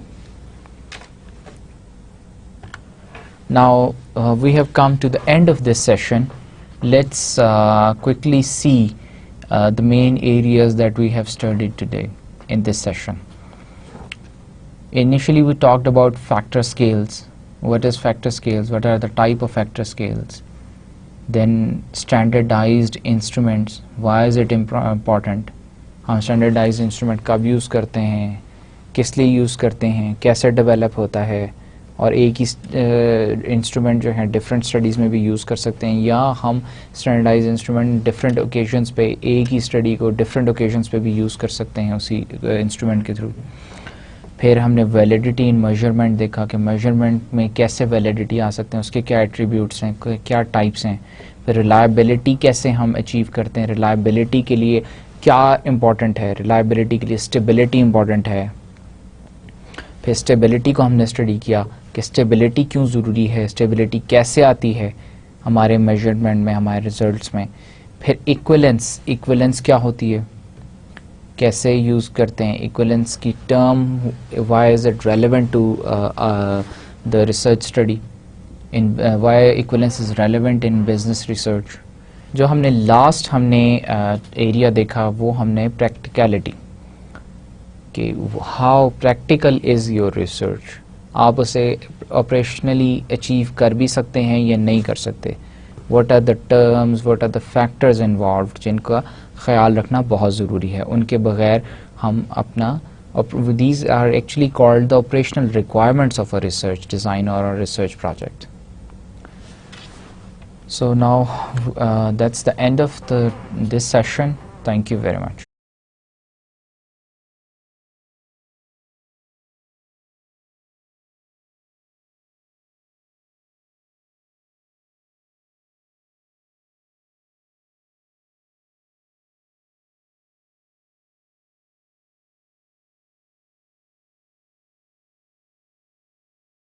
Now we have come to the end of this session. Let's quickly see the main areas that we have studied today in this session. Initially we talked about factor scales. What is factor scales? What are the type of factor scales? Then standardized instruments. Why is it important? हम standardise instrument कब use करते हैं, किस लिए use करते हैं, कैसे develop होता है, और एक ही इंस्ट्रूमेंट जो है डिफरेंट स्टडीज़ में भी यूज़ कर सकते हैं, या हम स्टैंडर्डाइज इंस्ट्रूमेंट डिफरेंट ओकेजन्स पे एक ही स्टडी को डिफरेंट ओकेजन्स पे भी यूज़ कर सकते हैं उसी इंस्ट्रूमेंट के थ्रू। फिर हमने वैलिडिटी इन मेजरमेंट देखा कि मेजरमेंट में कैसे वैलिडिटी आ सकते हैं, उसके क्या एट्रीब्यूट्स हैं, क्या टाइप्स हैं। फिर रिलायबिलिटी कैसे हम अचीव करते हैं, रिलायबिलिटी के लिए क्या इम्पॉर्टेंट है, रिलायबिलिटी के लिए स्टेबिलिटी इम्पॉर्टेंट है। फिर स्टेबिलिटी को हमने स्टडी किया कि स्टेबिलिटी क्यों ज़रूरी है, स्टेबिलिटी कैसे आती है हमारे मेजरमेंट में, हमारे रिजल्ट्स में। फिर इक्विवेलेंस, इक्विवेलेंस क्या होती है, कैसे यूज़ करते हैं इक्विवेलेंस की term, why is it relevant to the research study, in why equivalence is relevant in business research. जो हमने लास्ट एरिया देखा वो हमने प्रैक्टिकलिटी, कि how practical is your research, आप उसे ऑपरेशनली अचीव कर भी सकते हैं या नहीं कर सकते। What are the terms, what are the factors involved, जिनका ख्याल रखना बहुत ज़रूरी है, उनके बगैर हम अपना, these are actually called the operational requirements of a research design or a research project. So now that's the end of this session. Thank you very much.